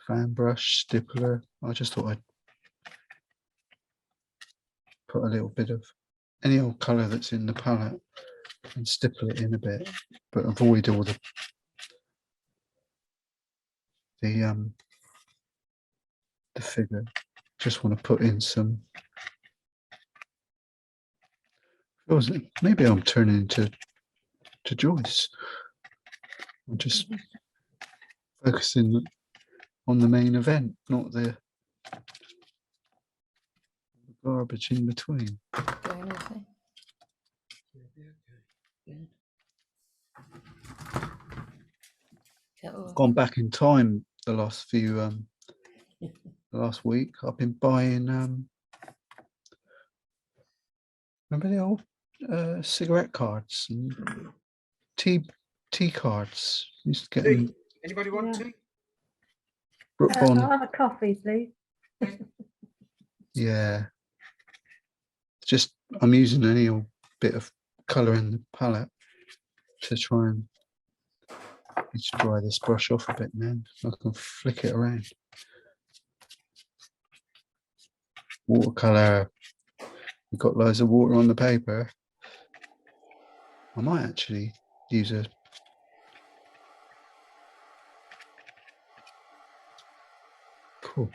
fan brush, stippler. I just thought I'd put a little bit of any old colour that's in the palette and stipple it in a bit, but avoid all the figure. Just want to put in some, maybe I'm turning into Joyce. I'm just focusing on the main event, not the garbage in between. Going okay. Good. I've gone back in time the last few the last week. I've been buying remember the old cigarette cards and tea cards. Used to get them. Anybody want Yeah. tea? Brook I'll Bond. have a coffee, please. Yeah. Just I'm using any old bit of colour in the palette to try and just dry this brush off a bit, man. I can flick it around. Watercolor. We've got loads of water on the paper. I might actually use a cool.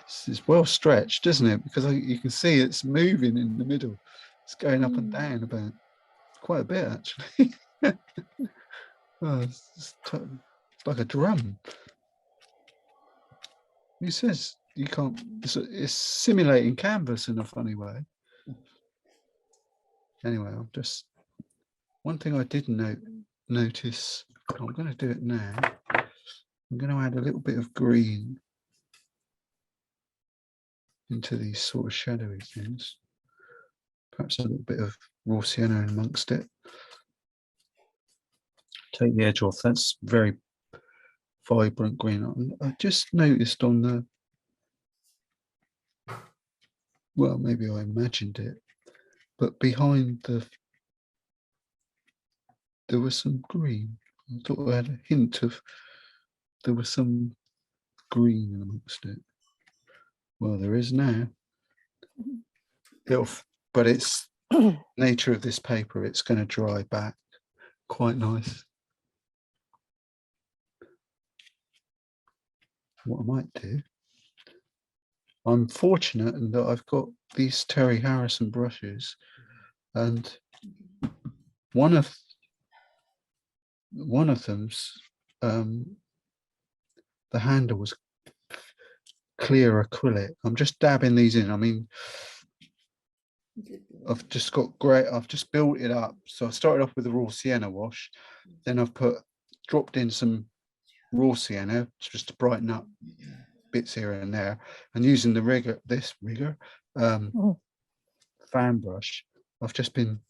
It's well stretched, isn't it? Because you can see it's moving in the middle. It's going up and down about quite a bit, actually. Oh, it's like a drum. Who says you can't? It's simulating canvas in a funny way. Anyway, I'm just one thing I did notice. I'm going to do it now. I'm going to add a little bit of green into these sort of shadowy things. Perhaps a little bit of raw sienna amongst it. Take the edge off. That's very vibrant green. I just noticed on the, well, maybe I imagined it, but behind there was some green. I thought I had a hint of, there was some green amongst it. Well, there is now. But it's nature of this paper, it's going to dry back quite nice. What I might do, I'm fortunate in that I've got these Terry Harrison brushes, and one of them's the handle was clear acrylic. I'm just dabbing these in. I mean, I've just got great. I've just built it up. So I started off with a raw sienna wash, then I've dropped in some raw sienna just to brighten up bits here and there, and using the fan brush, I've just been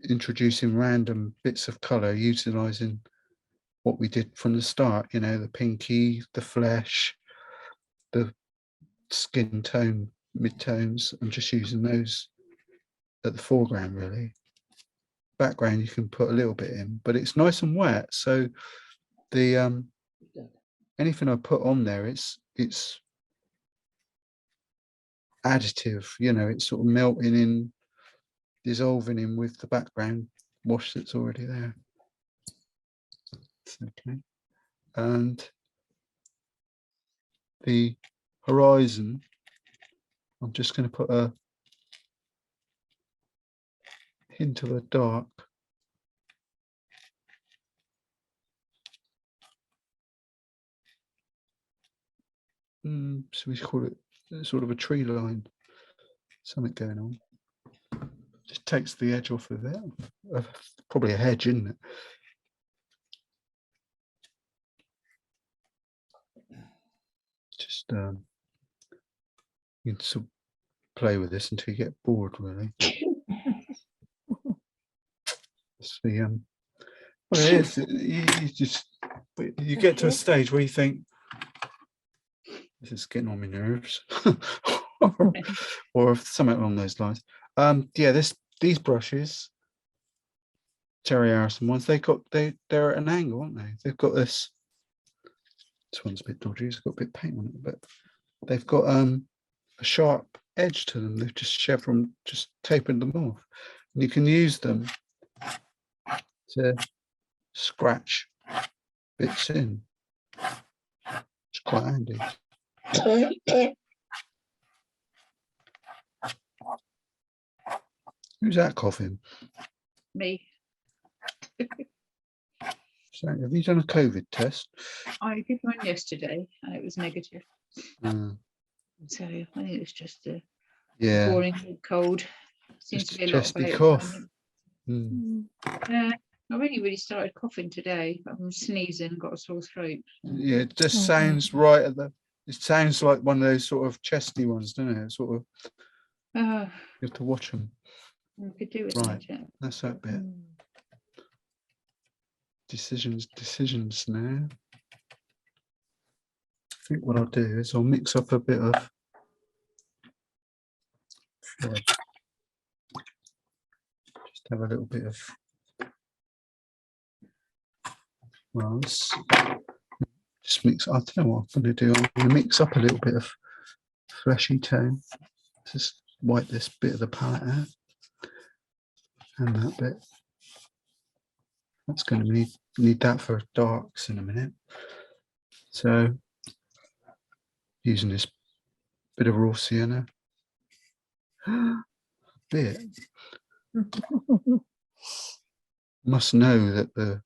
introducing random bits of color, utilizing what we did from the start, you know, the pinky, the flesh, the skin tone, mid-tones. I'm just using those at the foreground, really. Background you can put a little bit in, but it's nice and wet, so the anything I put on there, it's additive, you know, it's sort of melting in, dissolving in with the background wash that's already there. Okay, and the horizon, I'm just going to put a hint of a dark. So we call it sort of a tree line, something going on. Just takes the edge off of it. Probably a hedge, isn't it? Just you can sort of play with this until you get bored, really. It's the well, it is. You get to a stage where you think this is getting on my nerves, or something along those lines. Yeah, these brushes, Terry Harrison ones, they're at an angle, aren't they? They've got this. This one's a bit dodgy. It's got a bit of paint on it, but they've got a sharp edge to them. They've just tapered them off, and you can use them to scratch bits in. It's quite handy. Who's that coughing? Me. So, have you done a COVID test? I did one yesterday and it was negative. So I think it's just a boring cold. Seems just to be a chesty lot cough. Yeah, I really started coughing today. I'm sneezing, got a sore throat. Yeah, it just sounds right at the. It sounds like one of those sort of chesty ones, doesn't it? Sort of. You have to watch them. We could do it. Right, that's that bit. Decisions now. I think what I'll do is I'll mix up a bit of. Just have a little bit of. Well, just mix. I don't know what I'm going to do. I'm going to mix up a little bit of fleshy tone. Just wipe this bit of the palette out, and that bit. That's going to need that for darks in a minute. So, using this bit of raw sienna. Bit. Must know that the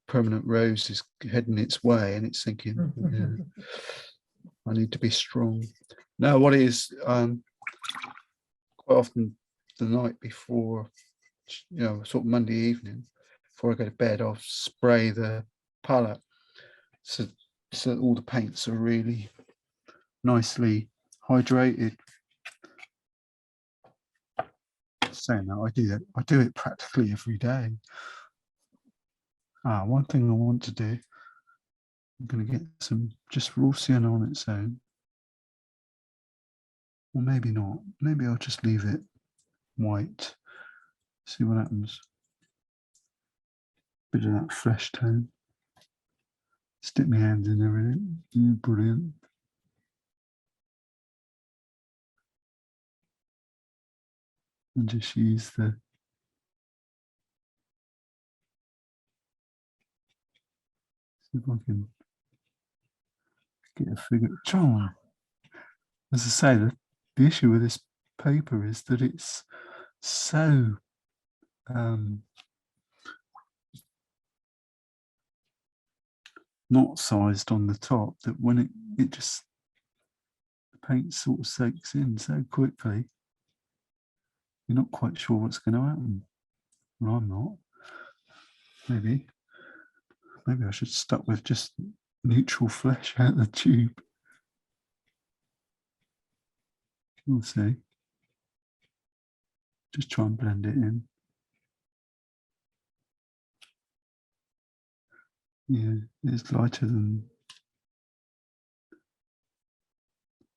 permanent rose is heading its way, and it's thinking, I need to be strong. No, what it is, quite often the night before, sort of Monday evening, before I go to bed, I'll spray the palette so all the paints are really nicely hydrated. Saying that, I do it practically every day. One thing I want to do, I'm going to get some just raw sienna on its own. Or maybe not. Maybe I'll just leave it white. See what happens. Bit of that flesh tone. Stick my hands in everything. Brilliant. And just use the see if I can get a figure. John, as I say, the issue with this paper is that it's so not sized on the top that when it just the paint sort of soaks in so quickly, you're not quite sure what's going to happen. Well, I'm not. Maybe I should start with just neutral flesh out of the tube. We'll see. Just try and blend it in. Yeah, it's lighter than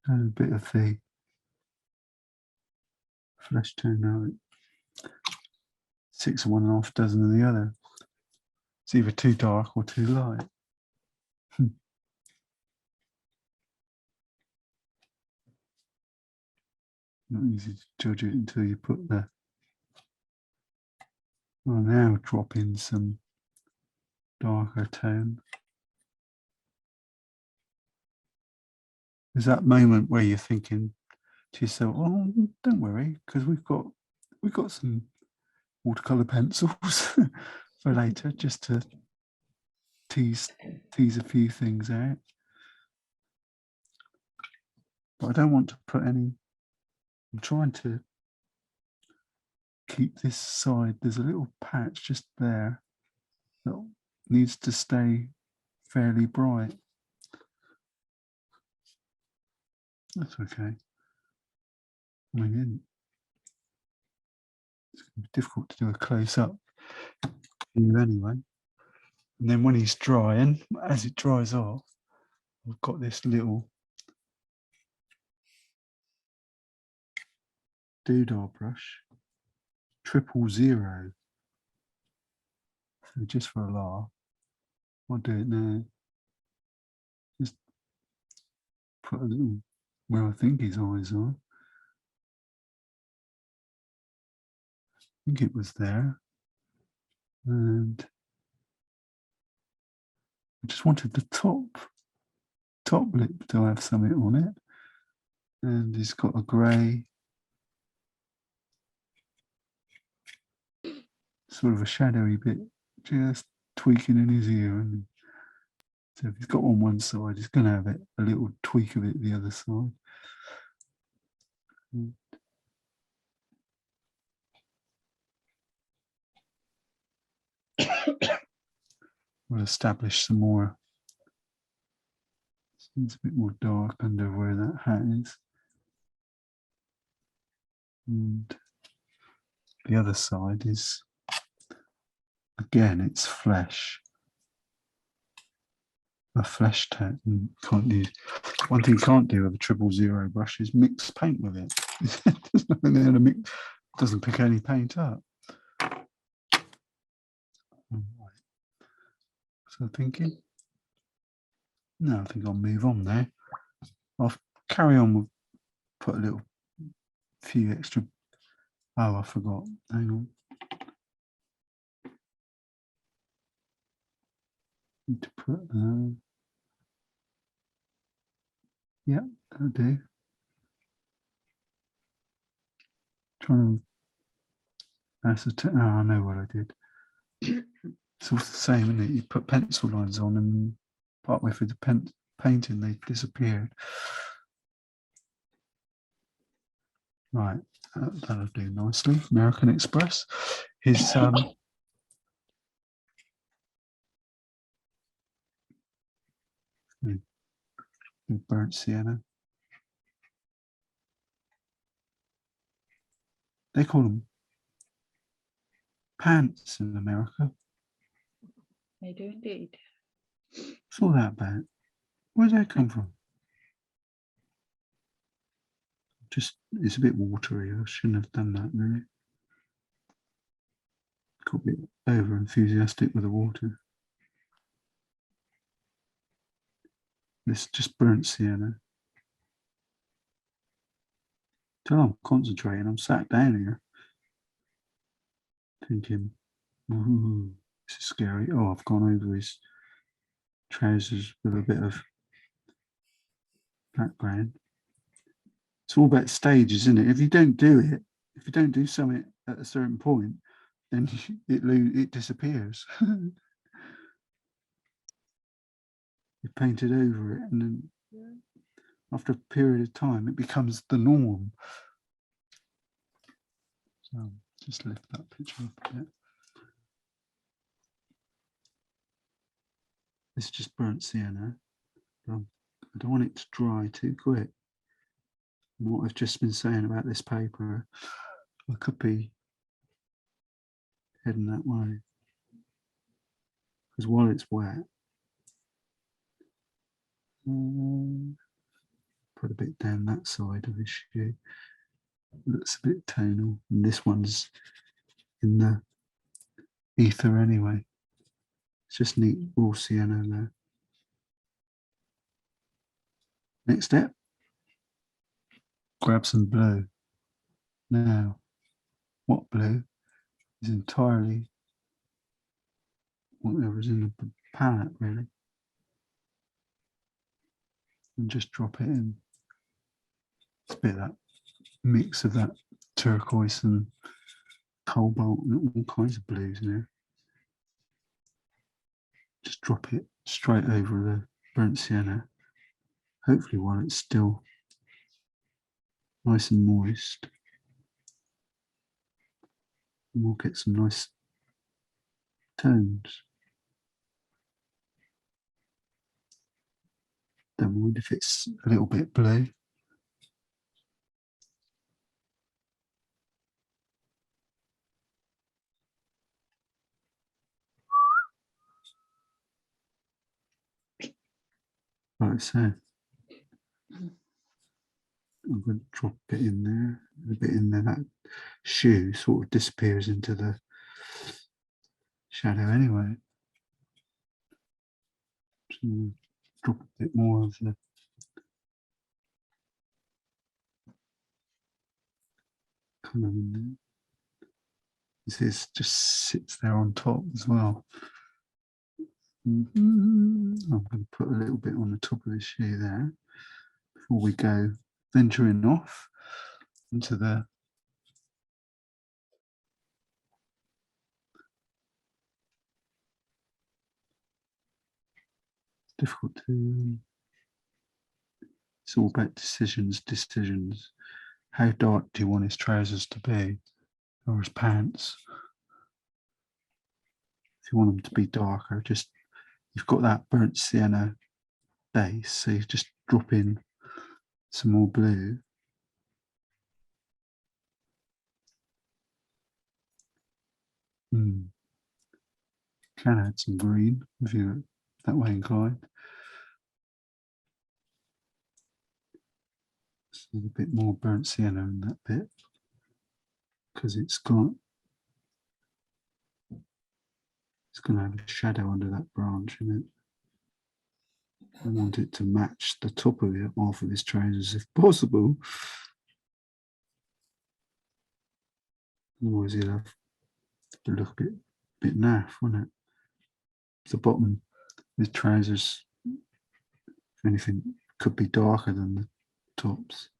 a bit of the flesh tone now. 6 of one and a half dozen of the other. It's either too dark or too light. Not easy to judge it until you put the. I'll now drop in some darker tone. there's that moment where you're thinking to yourself, oh, don't worry, because we've got some watercolor pencils for later, just to tease a few things out. But I don't want to put any. I'm trying to keep this side. There's a little patch just there that needs to stay fairly bright. That's okay. I mean, it's going to be difficult to do a close-up view anyway. And then when he's drying, as it dries off, I've got this little doodah brush, 000. So just for a laugh, I'll do it now. Just put a little where I think his eyes are. I think it was there. And I just wanted the top lip to have something on it. And he's got a grey, sort of a shadowy bit just tweaking in his ear. And so if he's got one side, he's going to have it, a little tweak of it the other side. We'll establish some more. It's a bit more dark under where that hat is. And the other side is, again, it's flesh. A flesh tone. Can't use. One thing you can't do with a 000 brush is mix paint with it. There's nothing there to mix. Doesn't pick any paint up. Right. So thinking. No, I think I'll move on there. I'll carry on with put a little few extra. Oh, I forgot. Hang on. Need to put. Yeah, that'll do. Trying to ascertain. Oh, I know what I did. It's all the same, isn't it? You put pencil lines on, and partway through the painting, they disappeared. Right, that'll do nicely. American Express. His burnt sienna. They call them pants in America. They do indeed. It's all that bad. Where'd that come from? Just, it's a bit watery. I shouldn't have done that, really. Got a bit over enthusiastic with the water. This just burnt sienna. Till I'm concentrating, I'm sat down here thinking, ooh, this is scary. Oh, I've gone over his trousers with a bit of background. It's all about stages, isn't it? If you don't do it, if you don't do something at a certain point, then it disappears. You painted over it, and then after a period of time, it becomes the norm. So just lift that picture up a bit. It's just burnt sienna. I don't want it to dry too quick. And what I've just been saying about this paper, I could be heading that way. Because while it's wet, put a bit down that side of his shoe. Looks a bit tonal, and this one's in the ether anyway. It's just neat raw sienna there. Next step, grab some blue. Now, what blue is entirely whatever's in the palette, really. And just drop it in. It's a bit of that mix of that turquoise and cobalt and all kinds of blues in there. Just drop it straight over the burnt sienna, hopefully while it's still nice and moist. And we'll get some nice tones. Don't mind if it's a little bit blue. Like so. I'm going to drop it in there, a bit in there. That shoe sort of disappears into the shadow anyway. So drop a bit more of the colour in there. This just sits there on top as well. I'm going to put a little bit on the top of the shoe there before we go venturing off into the difficult to. It's all about decisions. How dark do you want his trousers to be, or his pants? If you want them to be darker, just you've got that burnt sienna base, so you just drop in some more blue. Can add some green if you're that way inclined. So a bit more burnt sienna in that bit because it's going to have a shadow under that branch in it. I want it to match the top of it off of his trousers if possible. Otherwise he'll have to look a bit naff, won't it? The bottom of his trousers, if anything, could be darker than the tops.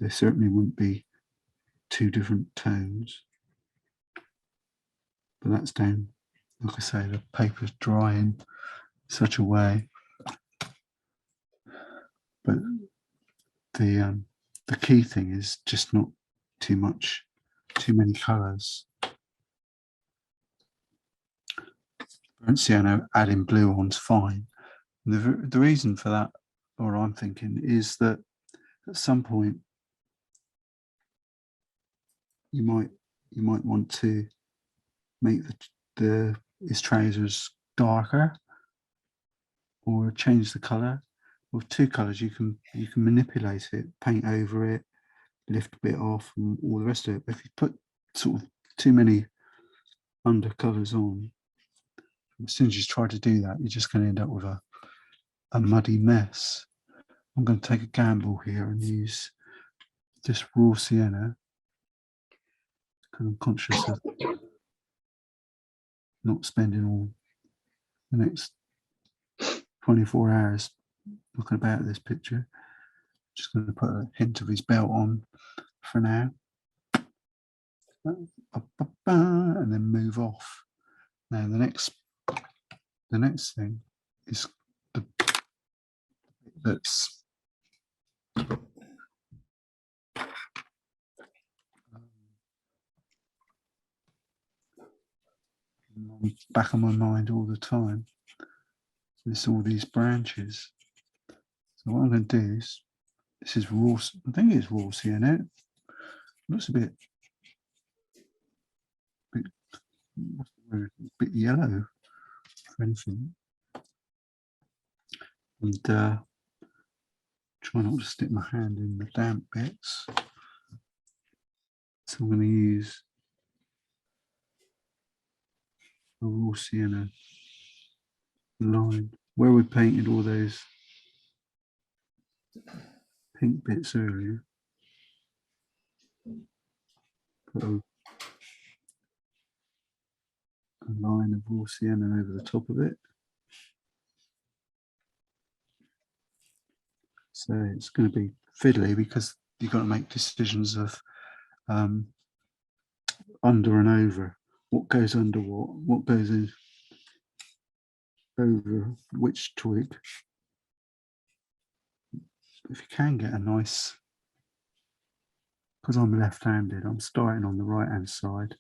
They certainly wouldn't be two different tones. But that's down, like I say, the paper's drying such a way. But the key thing is just not too many colours. Burnt sienna adding blue on's fine. The reason for that, or I'm thinking, is that at some point you might want to make his trousers darker or change the colour. With two colours you can manipulate it, paint over it, lift a bit off and all the rest of it. But if you put sort of too many undercolours on, as soon as you try to do that, you're just going to end up with a muddy mess. I'm going to take a gamble here and use this raw sienna because I'm conscious of not spending all the next 24 hours looking about this picture. Just going to put a hint of his belt on for now. And then move off. Now the next thing is the bit that's on the back of my mind all the time. There's all these branches. So what I'm going to do is, this is raw, I think it's raw sienna. It looks a bit yellow, if anything. And try not to stick my hand in the damp bits. So I'm going to use a raw sienna line where we painted all those pink bits earlier. Put a line of raw sienna over the top of it. So it's going to be fiddly because you've got to make decisions of under and over. What goes under what goes in over which twig. If you can get a nice, because I'm left-handed, I'm starting on the right-hand side.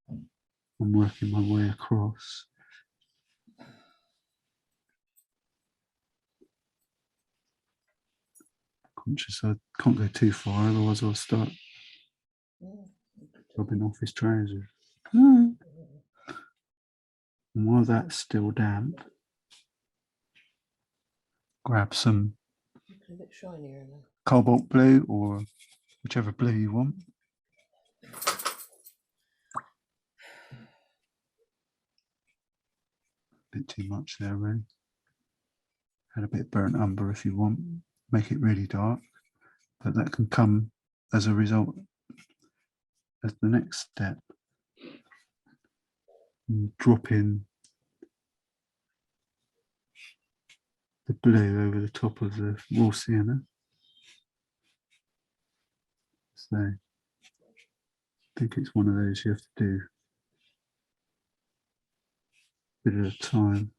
I'm working my way across. Conscious I can't go too far, otherwise I'll start rubbing off his trousers. And while that's still damp, grab some A bit shinier now. cobalt blue or whichever blue you want. A bit too much there, really. Add a bit burnt umber if you want. Make it really dark, but that can come as a result as the next step. And drop in the blue over the top of the raw sienna. So I think it's one of those you have to do a bit at a time.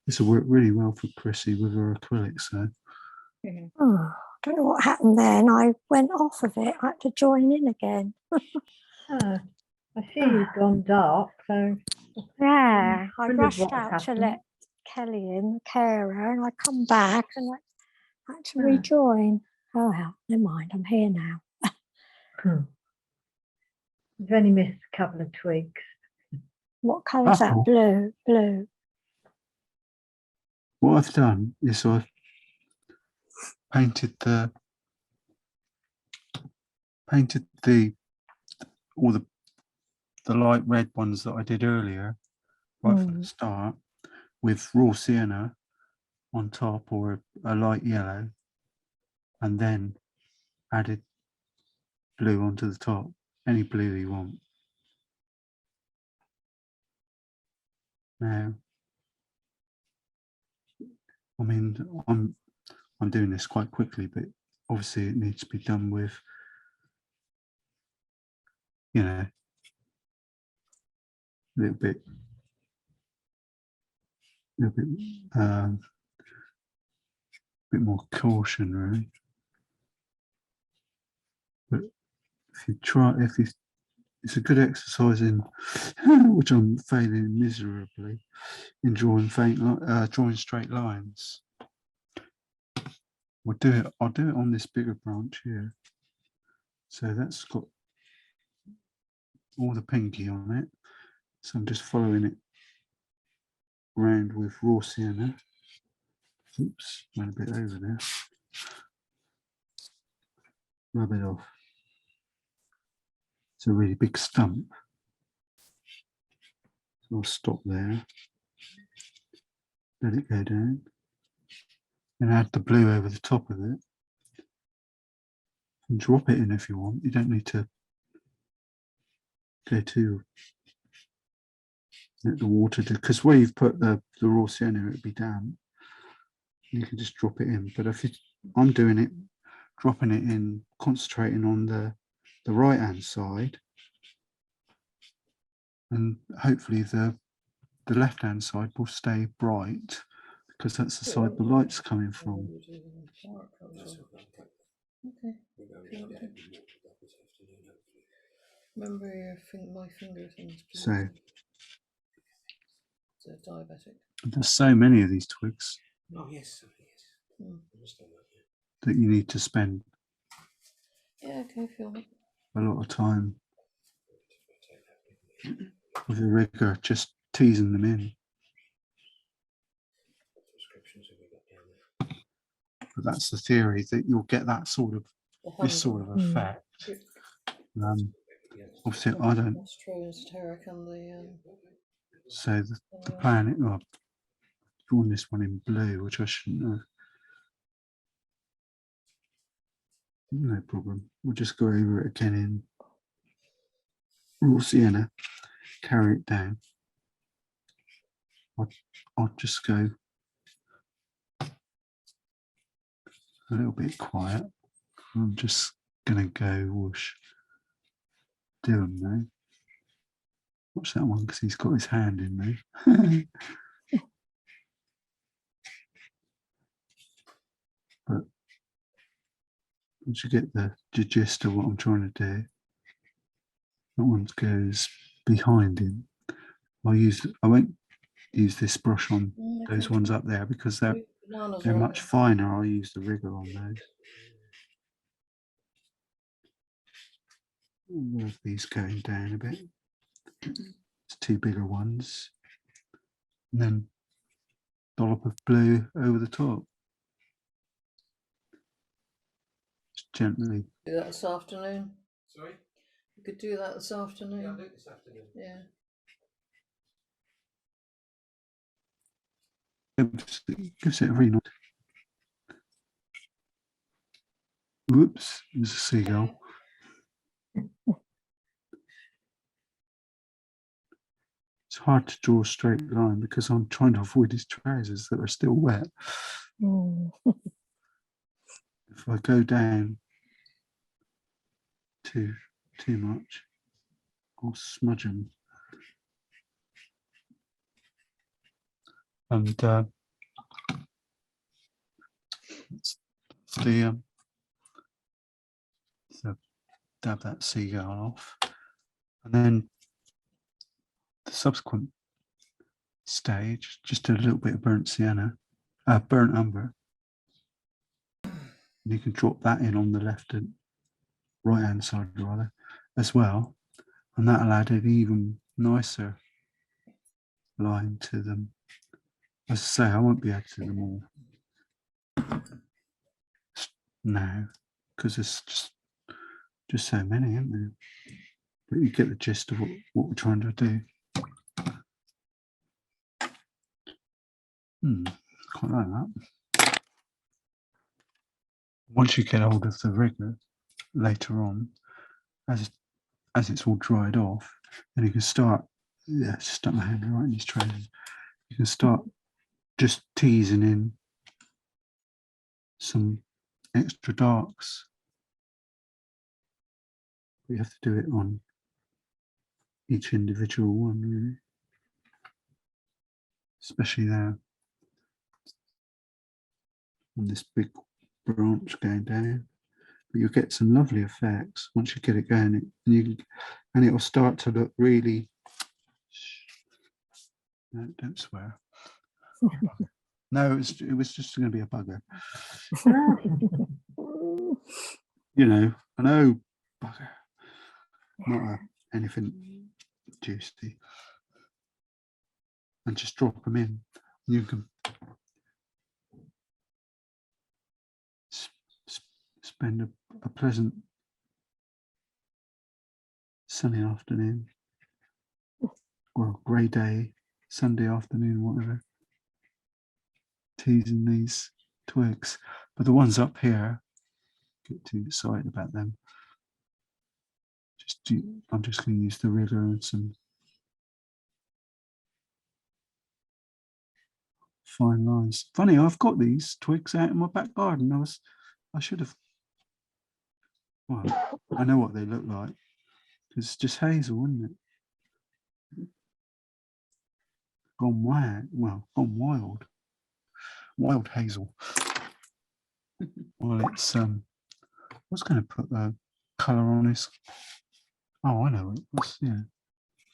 This will work really well for Chrissy with her acrylics, so. Oh, I don't know what happened then. I went off of it. I had to join in again. Ah, I see you've gone dark, so Yeah, I wondered rushed what had out to happened. let Kelly in, the carer, and I come back and I had to Ah. rejoin. Oh well, never mind. I'm here now. You've only missed a couple of twigs. What colour is that? Oh. Blue, blue. What I've done is I've painted the all the light red ones that I did earlier, right from the start, with raw sienna on top or a light yellow, and then added blue onto the top. Any blue you want. Now, I mean, I'm doing this quite quickly, but obviously it needs to be done with, you know, a little bit more caution, really. But it's a good exercise in, which I'm failing miserably, in drawing drawing straight lines. I'll do it on this bigger branch here. So that's got all the pinky on it. So I'm just following it around with raw sienna. Oops, went a bit over there. Rub it off. It's a really big stump. So I'll stop there. Let it go down. And add the blue over the top of it. And drop it in if you want. You don't need to go to let the water do, because where you've put the raw sienna, it'd be damp. You can just drop it in. But I'm doing it, dropping it in, concentrating on the right hand side, and hopefully the left hand side will stay bright because that's the side the light's coming from. Okay. Remember my finger things, please. So It's a diabetic. there's so many of these twigs Oh yes, that you need to spend Yeah, okay, feel it. a lot of time with the rigger, just teasing them in. But that's the theory, that you'll get that sort of this sort of effect. Obviously, I don't. So the plan, I've drawn this one in blue, which I shouldn't have. No problem. We'll just go over it again in raw sienna, carry it down. I'll just go a little bit quiet. I'm just gonna go whoosh, do them now. Watch that one because he's got his hand in there. But once you get the gist of what I'm trying to do, that one goes behind him. I won't use this brush on those ones up there because they're much finer. I'll use the rigger on those. Move these going down a bit. It's two bigger ones. And then dollop of blue over the top. Just gently. Do that this afternoon. Sorry? You could do that this afternoon. Yeah, I'll do it this afternoon. Yeah. Gives it a really nice. Whoops, there's a seagull. It's hard to draw a straight line because I'm trying to avoid his trousers that are still wet. If I go down too much, I'll smudge them. And so dab that seagull off, and then the subsequent stage, just a little bit of burnt sienna, burnt umber. And you can drop that in on the left and right hand side rather as well, and that'll add an even nicer line to them. As I say, I won't be able to do them all now because there's just so many, isn't there? But you get the gist of what we're trying to do. Quite like that. Once you get hold of the rigger later on, as it's all dried off, then you can start. Yeah, just stuck my hand right in his trousers. You can start just teasing in some extra darks. You have to do it on each individual one, really. Especially there on this big branch going down. But you'll get some lovely effects once you get it going, and it will start to look really. No, don't swear. No, it was just going to be a bugger. You know, an oh bugger, not anything juicy. And just drop them in. You can spend a pleasant sunny afternoon, well, grey day, Sunday afternoon, whatever, teasing these twigs. But the ones up here, get too excited about them. I'm just going to use the rigger and some fine lines. Funny, I've got these twigs out in my back garden. I should have. Well, I know what they look like. It's just hazel, isn't it? Gone wild. Well, gone wild. Wild hazel. Well, it's I was going to put the colour on his. Oh, I know it was. Yeah,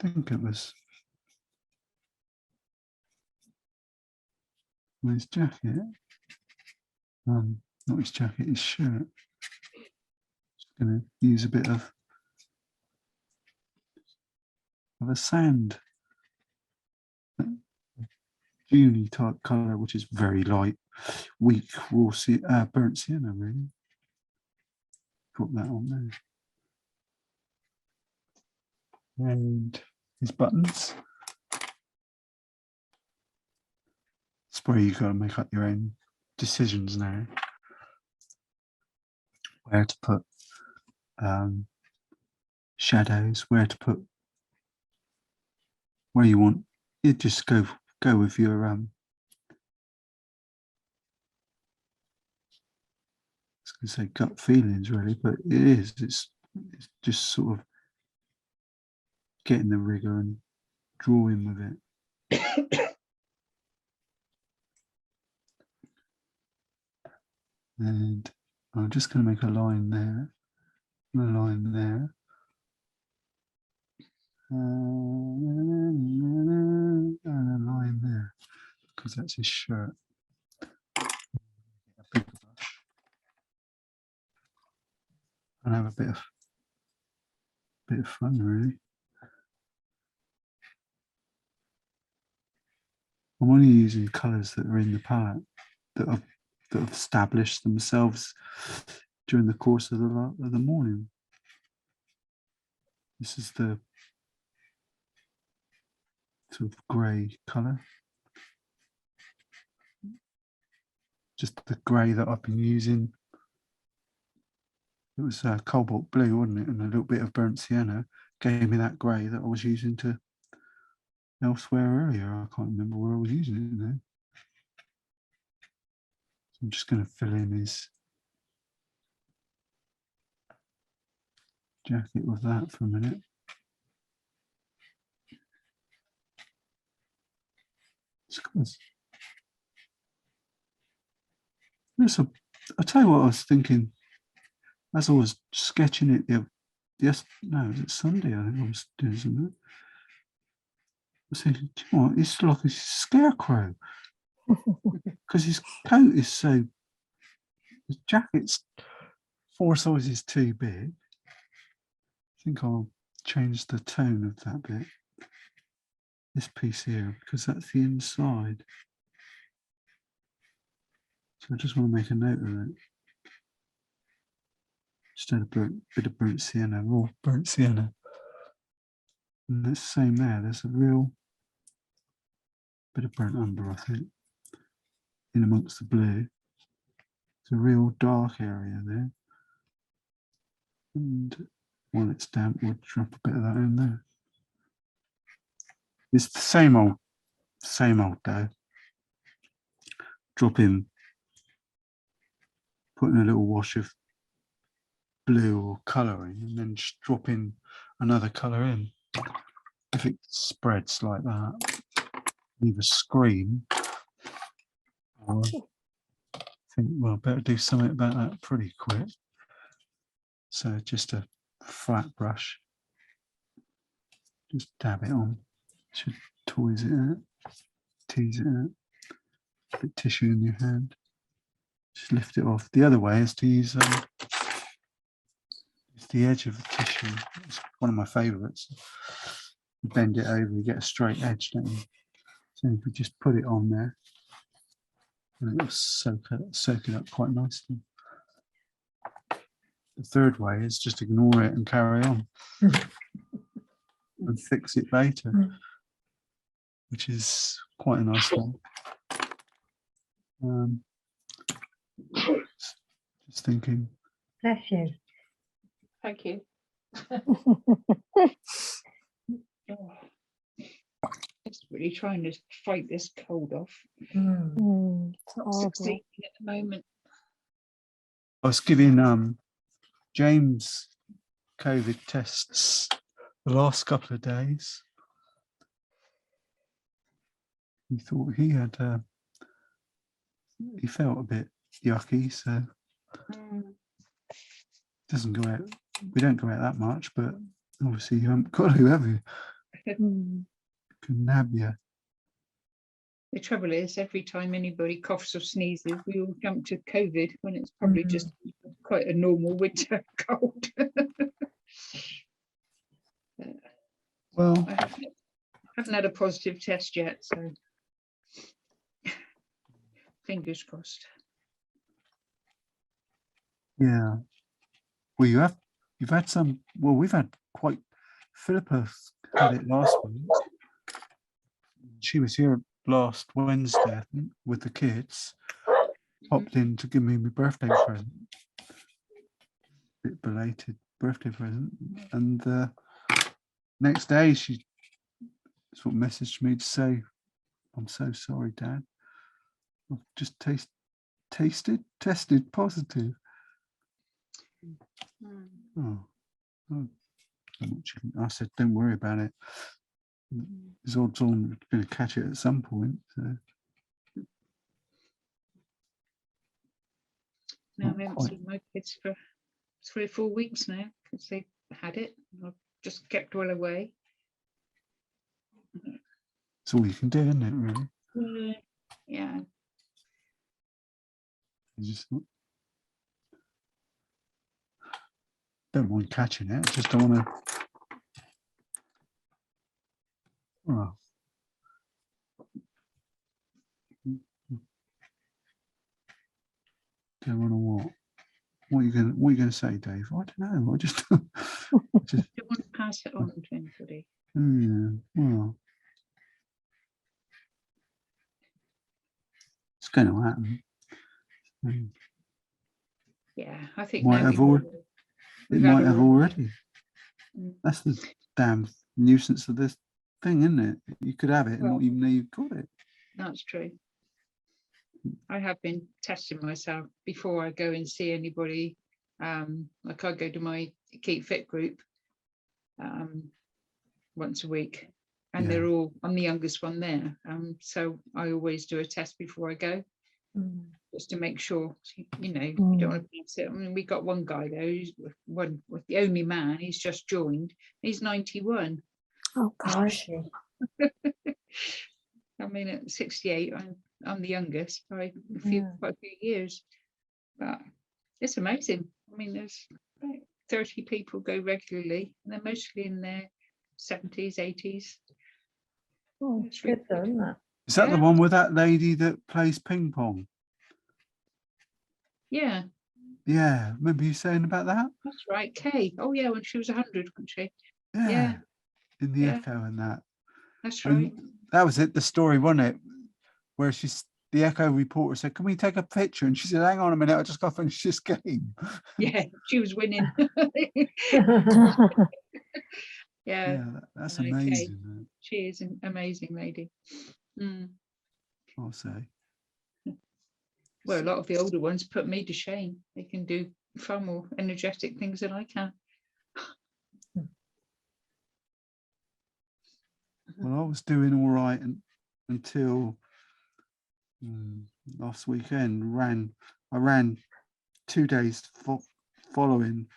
I think it was on his jacket. Not his jacket, his shirt. Just going to use a bit of a sand, June type colour, which is very light, weak, raw burnt sienna, really. Drop that on there. And his buttons. It's where you've got to make up your own decisions now. Where to put shadows, where you want. You just go with your I say gut feelings really, but it is. It's just sort of getting the rigor and drawing with it. And I'm just going to make a line there, and a line there. And a line there, because that's his shirt. A big brush. And have a bit of fun really. I'm only using colours that are in the palette that have established themselves during the course of the morning. This is the sort of grey colour. Just the grey that I've been using. It was cobalt blue, wasn't it? And a little bit of burnt sienna gave me that grey that I was using to elsewhere earlier. I can't remember where I was using it now. So I'm just going to fill in his jacket with that for a minute. I'll tell you what I was thinking as I was sketching it. Was it Sunday? I think I was doing something. I was thinking, do you know what? It's like a scarecrow because his coat is so. His jacket's 4 sizes too big. I think I'll change the tone of that bit. This piece here, because that's the inside. So I just want to make a note of it. Just add a bit of burnt sienna, raw burnt sienna. And it's the same there. There's a real bit of burnt umber, I think, in amongst the blue. It's a real dark area there. And while it's damp, we'll drop a bit of that in there. It's the same old though. Drop in, put in a little wash of blue or colour in, and then just drop in another colour in. If it spreads like that, leave a screen. Or I think, well, better do something about that pretty quick. So just a flat brush, just dab it on. Should tease it out. A bit of tissue in your hand. Just lift it off. The other way is to use the edge of the tissue. It's one of my favourites. You bend it over, you get a straight edge, don't you? So you could just put it on there, and it'll soak it up quite nicely. The third way is just ignore it and carry on, and fix it later, which is quite a nice one. Just thinking. Bless you. Thank you. It's really trying to fight this cold off. 16 at the moment. I was giving James COVID tests the last couple of days. He thought he had, he felt a bit yucky, so doesn't go out. We don't go out that much, but obviously you haven't got to, have you? Can nab you. The trouble is, every time anybody coughs or sneezes, we all jump to COVID when it's probably just quite a normal winter cold. Well, I haven't had a positive test yet, so fingers crossed. Yeah. Well, you've had some. Well, we've had quite. Philippa had it last week. She was here last Wednesday, I think, with the kids. Popped in to give me my birthday present. Bit belated birthday present, and next day she sort of messaged me to say, "I'm so sorry, Dad. I've just tested positive." Oh, oh. I said, don't worry about it. There's odds on we're going to catch it at some point. So. No, I haven't seen my kids for 3 or 4 weeks now because they had it. I've just kept well away. It's all you can do, isn't it, really? Yeah. You just don't mind catching it. I just don't want to. Oh. Go on a what? What are you going to say, Dave? I don't know. I just Don't want to pass it on to anybody. Yeah, well, it's going to happen. Yeah, I think Might have already. It might have already. That's the damn nuisance of this thing, isn't it? You could have it and not even know you've got it. That's true. I have been testing myself before I go and see anybody. Like I go to my Keep Fit group once a week, and they're all, I'm the youngest one there. So I always do a test before I go, just to make sure, you know, you don't want to pass it. I mean, we got one guy there who's the only man, he's just joined, he's 91. Oh gosh. I mean, at 68, I'm the youngest by quite a few years, but it's amazing. I mean, there's about 30 people go regularly, and they're mostly in their 70s, 80s. Oh, it's good though, isn't it? Is that the one with that lady that plays ping pong? Yeah. Yeah, remember you saying about that? That's right, Kay. Oh yeah, when she was 100, wasn't she? Yeah. In the Echo and that. That's right. And that was it, the story, wasn't it? Where the Echo reporter said, can we take a picture? And she said, hang on a minute, I just got to finish this game. Yeah, she was winning. Yeah, that's amazing. She is an amazing lady. I'll say. Well, a lot of the older ones put me to shame. They can do far more energetic things than I can. Well, I was doing all right until last weekend. I ran 2 days following.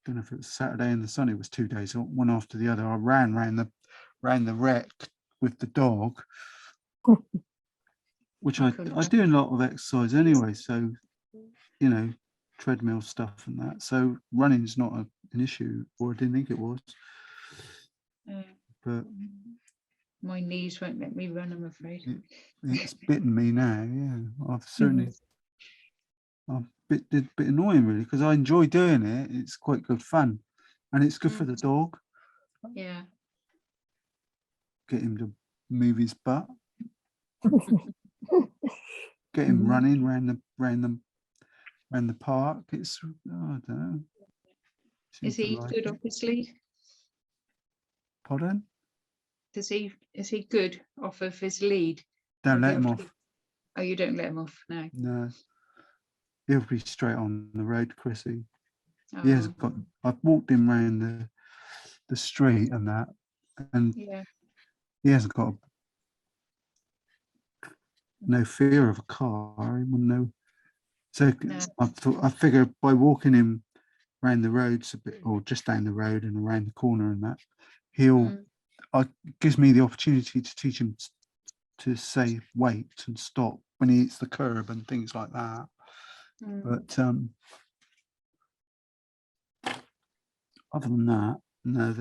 Don't know if it was Saturday and the Sunday. It was 2 days, one after the other. I ran the wreck with the dog, which I do a lot of exercise anyway. So, you know, treadmill stuff and that. So running is not an issue, or I didn't think it was. But my knees won't let me run, I'm afraid. It's bitten me now. Yeah, I've certainly. A bit annoying really, because I enjoy doing it. It's quite good fun, and it's good for the dog. Yeah. Get him to move his butt. Get him running around the park. It's I don't know. Is he good off his lead? Pardon? Is he good off of his lead? Don't let him off. Oh, you don't let him off? No. No. He'll be straight on the road, Chrissy. Oh. He hasn't got. I've walked him around the street and that, and he hasn't got no fear of a car. He wouldn't know. So I figure by walking him around the roads a bit, or just down the road and around the corner and that, gives me the opportunity to teach him to say wait and stop when he hits the curb and things like that. But other than that, no,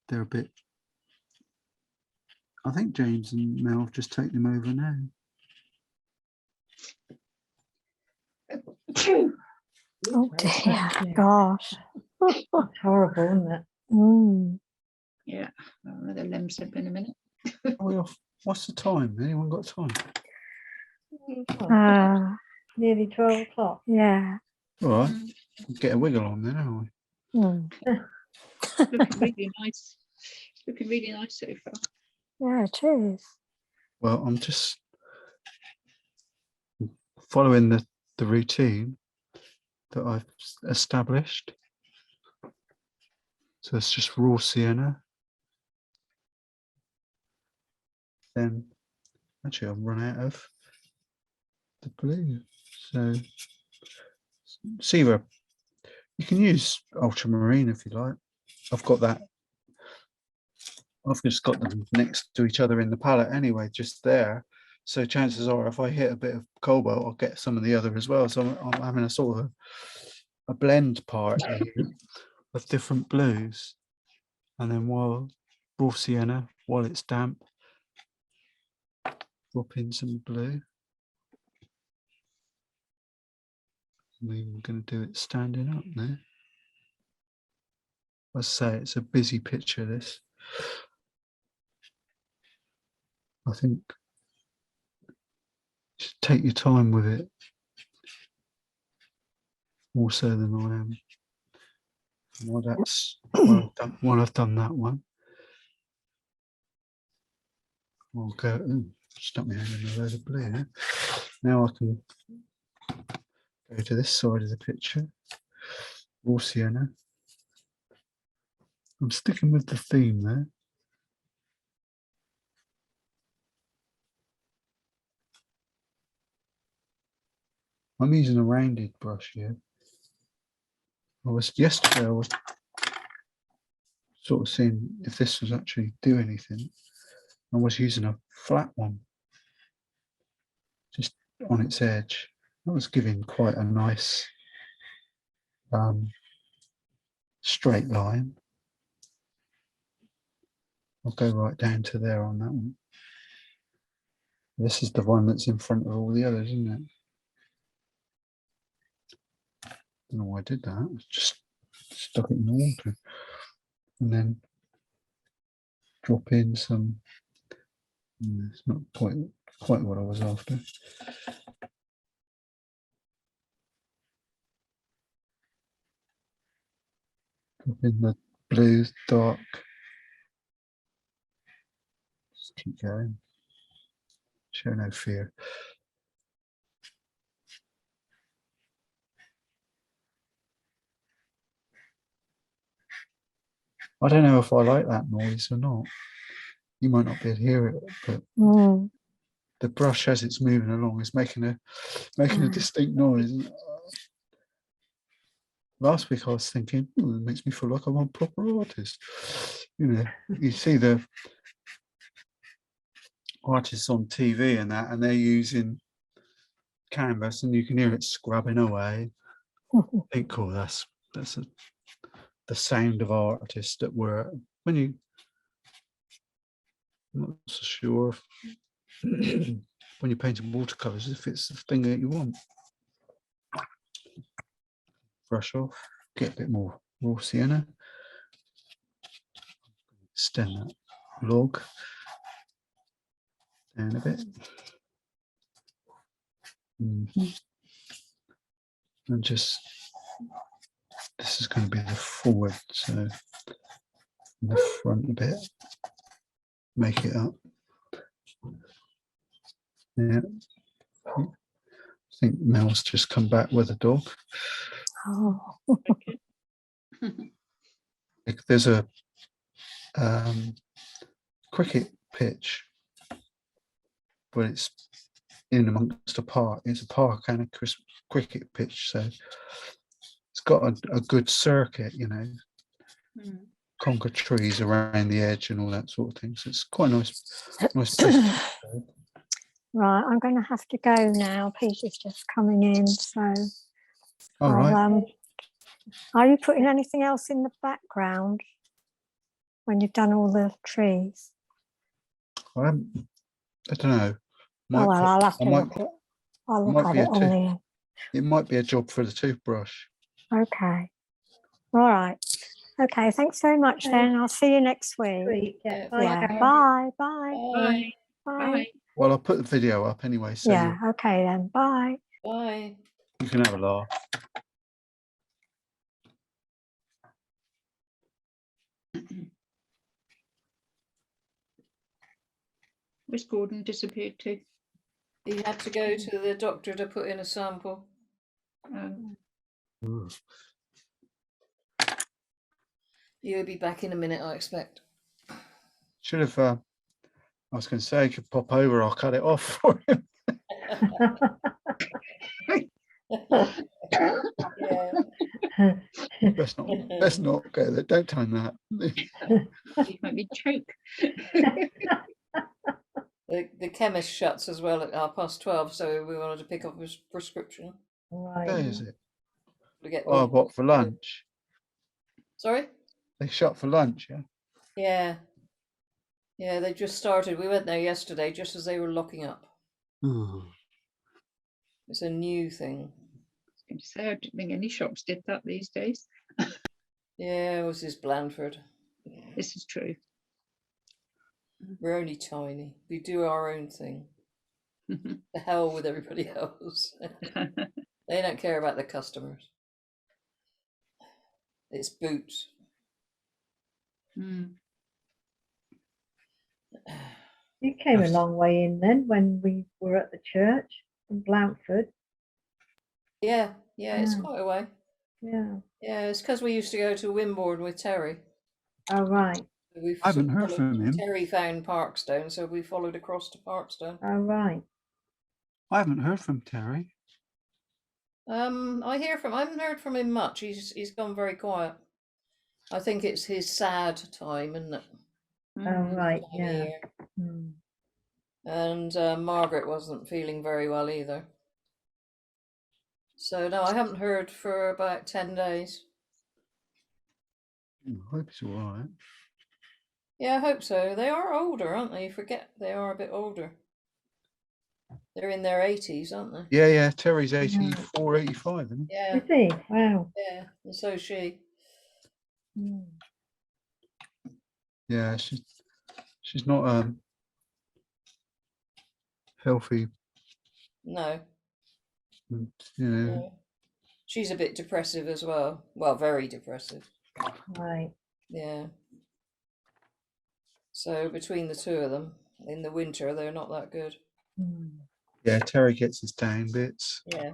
they're a bit. I think James and Mel have just taken him over now. Oh dear, gosh. It's horrible, isn't it? Yeah, I'll let them slip in a minute. What's the time? Anyone got time? Nearly 12 o'clock. Yeah. All right, get a wiggle on then, haven't we? Looking really nice. Looking really nice so far. Yeah, it is. Well, I'm just following the routine. that I've established. So it's just raw sienna. Then actually I've run out of the blue. So see where you can use ultramarine if you like. I've got that. I've just got them next to each other in the palette anyway, just there. So chances are if I hit a bit of cobalt, I'll get some of the other as well. So I'm having a sort of a blend party of different blues. And then while raw sienna, while it's damp, drop in some blue. We're going to do it standing up now. I say it's a busy picture, this. I think just take your time with it, more so than I am. Well, that's while I've done that one. I'll go, stuck my hand in a load of blue now. Now I can go to this side of the picture. Raw sienna. I'm sticking with the theme there. I'm using a rounded brush here. Yesterday I was sort of seeing if this was actually do anything. I was using a flat one, just on its edge. That was giving quite a nice straight line. I'll go right down to there on that one. This is the one that's in front of all the others, isn't it? I don't know why I did that. I just stuck it in the water. And then drop in some, it's not quite what I was after. Drop in the blue, dark. Just keep going. Show no fear. I don't know if I like that noise or not. You might not be able to hear it, but the brush as it's moving along is making a distinct noise. Last week I was thinking, it makes me feel like I'm a proper artist. You know, you see the artists on TV and that, and they're using canvas, and you can hear it scrubbing away. I think, cool, that's the sound of artists at work. When I'm not so sure if, when you're painting watercolors, if it's the thing that you want. Brush off, get a bit more raw sienna, extend that log down a bit. And just, this is going to be the forward, so the front a bit, make it up. Yeah, I think Mel's just come back with a dog. Oh. There's a cricket pitch, but it's in amongst a park. It's a park and a cricket pitch, so it's got a good circuit, you know, conker trees around the edge and all that sort of thing. So it's quite a nice place. Right, I'm going to have to go now. Peter's just coming in, so. All right. Are you putting anything else in the background when you've done all the trees? I don't know. Well, I'll have to look at it. I'll look at it on the. It might be a job for the toothbrush. Okay. All right. Okay. Thanks very much. Then I'll see you next week. Yeah. Bye. Bye. Bye. Bye. Well, I'll put the video up anyway. So yeah. Okay then. Bye. Bye. You can have a laugh. Where's Gordon disappeared to? He had to go to the doctor to put in a sample. Ooh. You'll be back in a minute, I expect. Should have. I was going to say, could pop over. I'll cut it off for him. Yeah. Let's not go there. Don't tell him that. You make me choke. The chemist shuts as well at 12:30, so we wanted to pick up his prescription. Right. Where is it? To get Oh, what, for lunch? Sorry? They shut for lunch, yeah? Yeah. Yeah, they just started. We went there yesterday just as they were locking up. Ooh. It's a new thing. I was going to say, I don't think any shops did that these days. Yeah, it was this Blandford. This is true. We're only tiny. We do our own thing. The hell with everybody else. They don't care about the customers. It's boots. Mm. You came a long way in then when we were at the church in Blandford. Yeah, it's quite a way. Yeah. Yeah, it's because we used to go to Wimborne with Terry. Oh, right. We've I haven't sort of heard from him. Terry found Parkstone, so we followed across to Parkstone. Oh, right. I haven't heard from Terry. I haven't heard from him much. He's gone very quiet. I think it's his sad time, isn't it? Oh, right. Time of Yeah. year. Hmm. And Margaret wasn't feeling very well either. So no, I haven't heard for about 10 days. I hope it's all right. Yeah, I hope so. They are older, aren't they? You forget they are a bit older. They're in their 80s, aren't they? Yeah. Terry's 84, 85, isn't he? Yeah. Is he? Wow. Yeah, and so is she. Hmm. Yeah, she's not healthy. No. You know. No. She's a bit depressive as well. Well, very depressive. Right. Yeah. So between the two of them, in the winter, they're not that good. Hmm. Yeah, Terry gets his down bits. Yeah.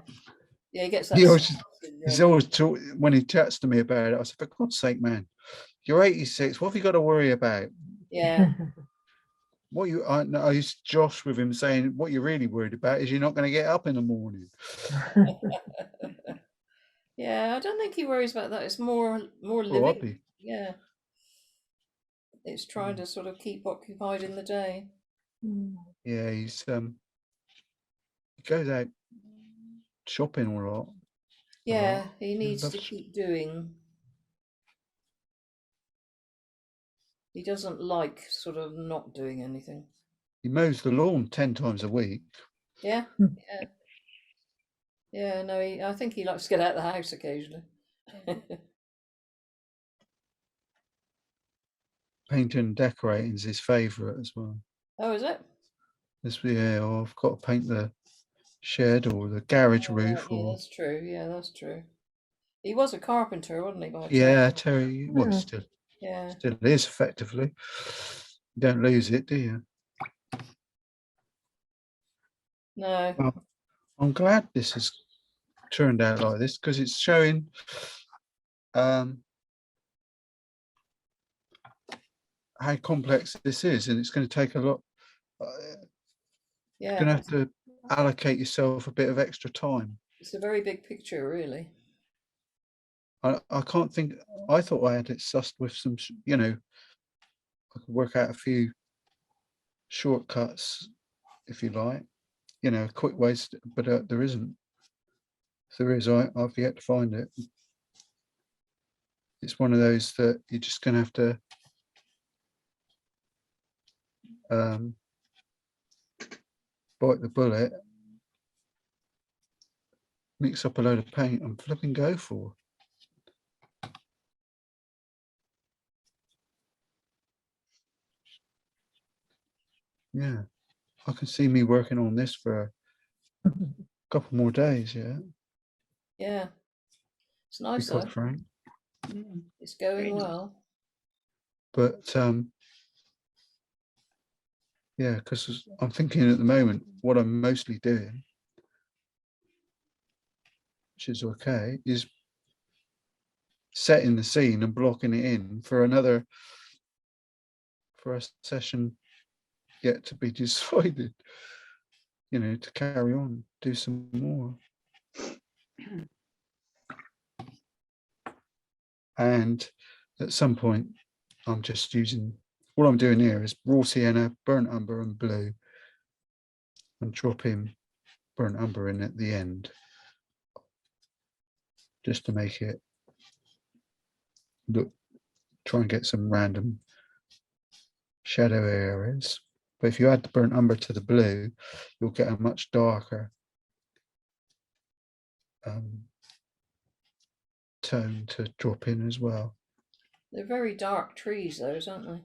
Yeah, he gets that. He's always talk, when he chats to me about it, I said, for God's sake, man, you're 86. What have you got to worry about? Yeah. What I used to josh with him saying, what you're really worried about is you're not going to get up in the morning. Yeah, I don't think he worries about that. It's more living. Hobby. Yeah. It's trying to sort of keep occupied in the day. Hmm. Yeah, he goes out shopping a lot. Yeah, he needs to keep doing. He doesn't like sort of not doing anything. He mows the lawn 10 times a week. Yeah, yeah. Yeah, no, I think he likes to get out of the house occasionally. Painting and decorating is his favourite as well. Oh, is it? I've got to paint the shed or the garage roof. Yeah, that's true. Yeah, that's true. He was a carpenter, wasn't he? Yeah, Terry. Well, still is effectively. You don't lose it, do you? No. Well, I'm glad this has turned out like this because it's showing how complex this is, and it's going to take a lot. You're going to have to allocate yourself a bit of extra time. It's a very big picture, really. I can't think. I thought I had it sussed with some, I could work out a few shortcuts, if you like, quick ways, but there isn't. If there is, I've yet to find it. It's one of those that you're just going to have to bite the bullet, mix up a load of paint and flipping go for. Yeah, I can see me working on this for a couple more days. Yeah, it's nice to be though. quite frank. It's going well. But yeah, because I'm thinking at the moment what I'm mostly doing, which is okay, is setting the scene and blocking it in for a session yet to be decided, you know, to carry on, do some more. And at some point, I'm just using, all I'm doing here is raw sienna, burnt umber and blue, and dropping burnt umber in at the end, just to make it look, try and get some random shadow areas. But if you add the burnt umber to the blue, you'll get a much darker tone to drop in as well. They're very dark trees, those, aren't they?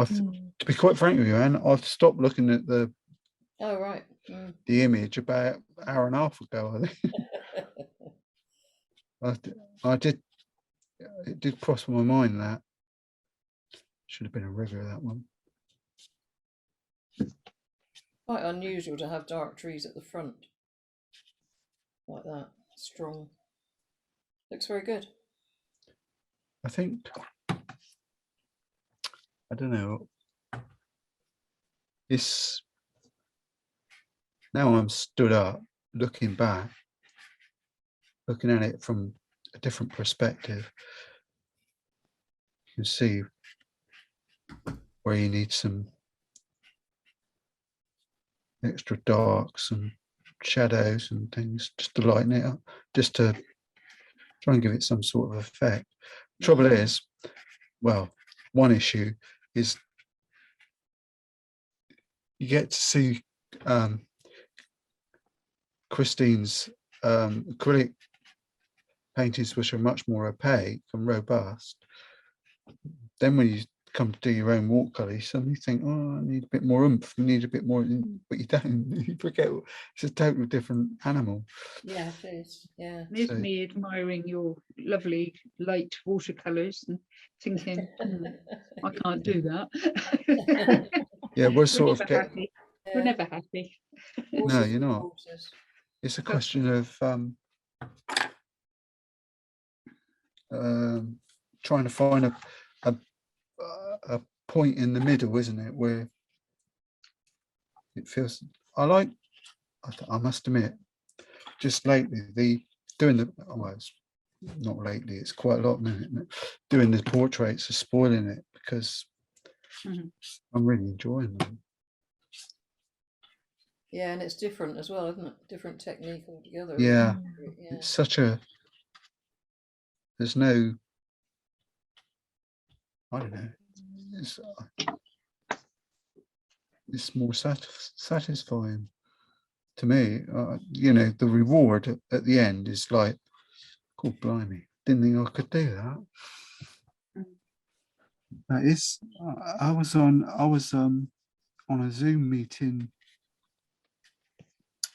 To be quite frank with you, Anne, I've stopped looking at the right. the image about an hour and a half ago, I think. I did, it did cross my mind that should have been a river, that one. Quite unusual to have dark trees at the front like that, strong. Looks very good. I think, I don't know, it's, now I'm stood up looking back, looking at it from a different perspective, you can see where you need some extra darks and shadows and things just to lighten it up, just to try and give it some sort of effect. Trouble is, well, one issue is you get to see Christine's acrylic paintings, which are much more opaque and robust. Then when you come to do your own watercolor, you suddenly think, oh, I need a bit more oomph, you need a bit more, but you don't. You forget it's a totally different animal. Yeah, it is. Yeah. There's me admiring your lovely light watercolors and thinking, I can't do that. Yeah, we're sort of happy. Yeah. We're never happy. No, you're not. It's a question of trying to find a point in the middle, isn't it, where it feels. I must admit, just lately it's not lately, it's quite a lot, isn't it? Doing the portraits is spoiling it because I'm really enjoying them. Yeah, and it's different as well, isn't it? Different technique altogether. Yeah, yeah. It's such a, there's no, I don't know, it's more satisfying to me. You know, the reward at the end is like, God blimey, didn't think I could do that. That is, I was on a Zoom meeting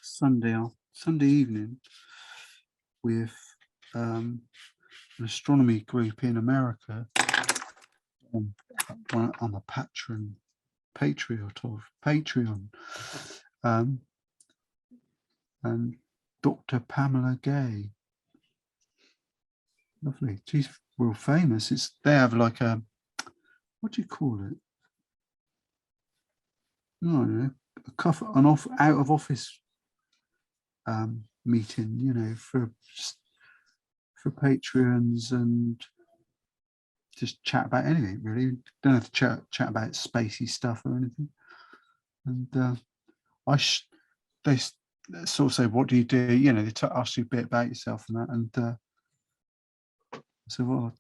Sunday evening with an astronomy group in America. I'm a patriot of Patreon, and Dr. Pamela Gay. Lovely. She's real famous. They have like a, what do you call it? I don't know, out of office meeting, you know, for Patreons, and just chat about anything really. Don't have to chat about spacey stuff or anything. And they sort of say, what do you do? You know, they ask you a bit about yourself and that. And I said, well,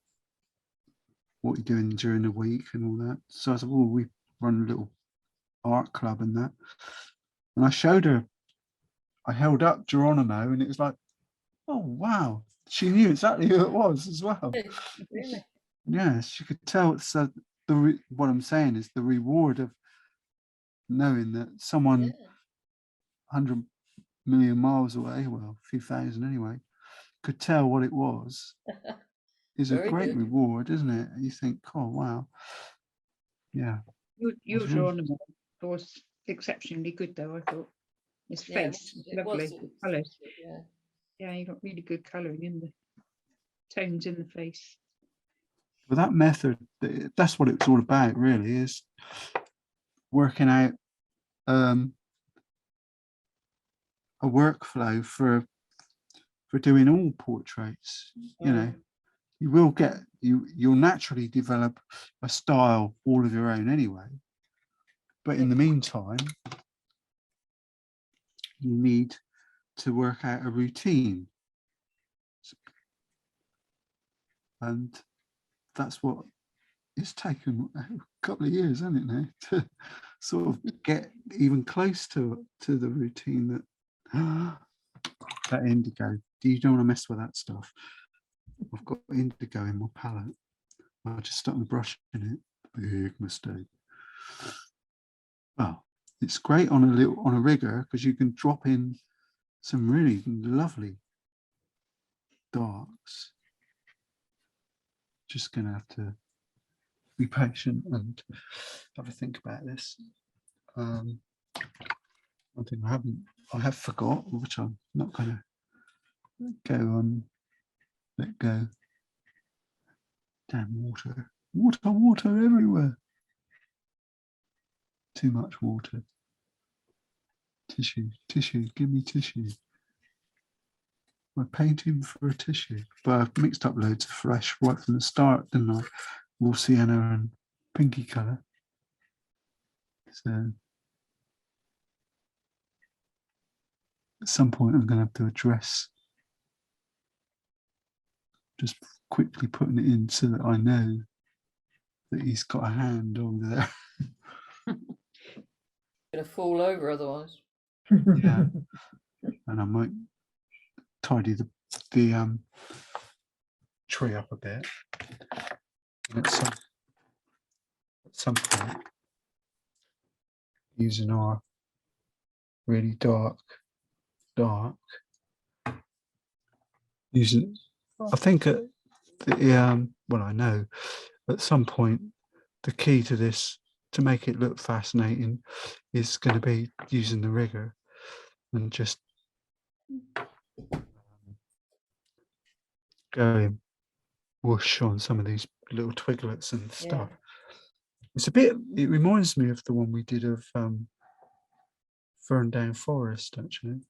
what are you doing during the week and all that? So I said, well, we run a little art club and that. And I showed her, I held up Geronimo, and it was like, oh wow, she knew exactly who it was as well. Really? Yes, she could tell. So what I'm saying is the reward of knowing that someone 100 million miles away, well, a few thousand anyway, could tell what it was is a great reward, isn't it? You think, oh wow, yeah. Your Geronimo was exceptionally good, though. I thought his face was lovely, colours. Yeah, you got really good colouring in there. tones in the face. Well, that method, that's what it's all about, really, is working out a workflow for doing all portraits. You know, you will get, you'll naturally develop a style all of your own anyway. But in the meantime, you need to work out a routine. And that's what it's taken a couple of years, hasn't it, now, to sort of get even close to the routine that indigo. You don't want to mess with that stuff. I've got indigo in my palette. I just stuck my brush in it. Big mistake. Well, it's great on a rigger because you can drop in some really lovely darks. Just gonna have to be patient and have a think about this. One thing I have forgot, which I'm not gonna let go. Damn water. Water everywhere. Too much water. Tissue, give me tissue. We're painting for a tissue. But I've mixed up loads of fresh right from the start, didn't I? Raw sienna and pinky colour. So at some point I'm going to have to address just quickly putting it in so that I know that he's got a hand over there. Gonna fall over otherwise. Yeah, and I might tidy the tree up a bit. And at some point, using our really dark, using, I think at the well, I know at some point the key to this, to make it look fascinating, is going to be using the rigger and just going whoosh on some of these little twiglets and stuff. It's a bit, it reminds me of the one we did of Fern Down Forest, actually.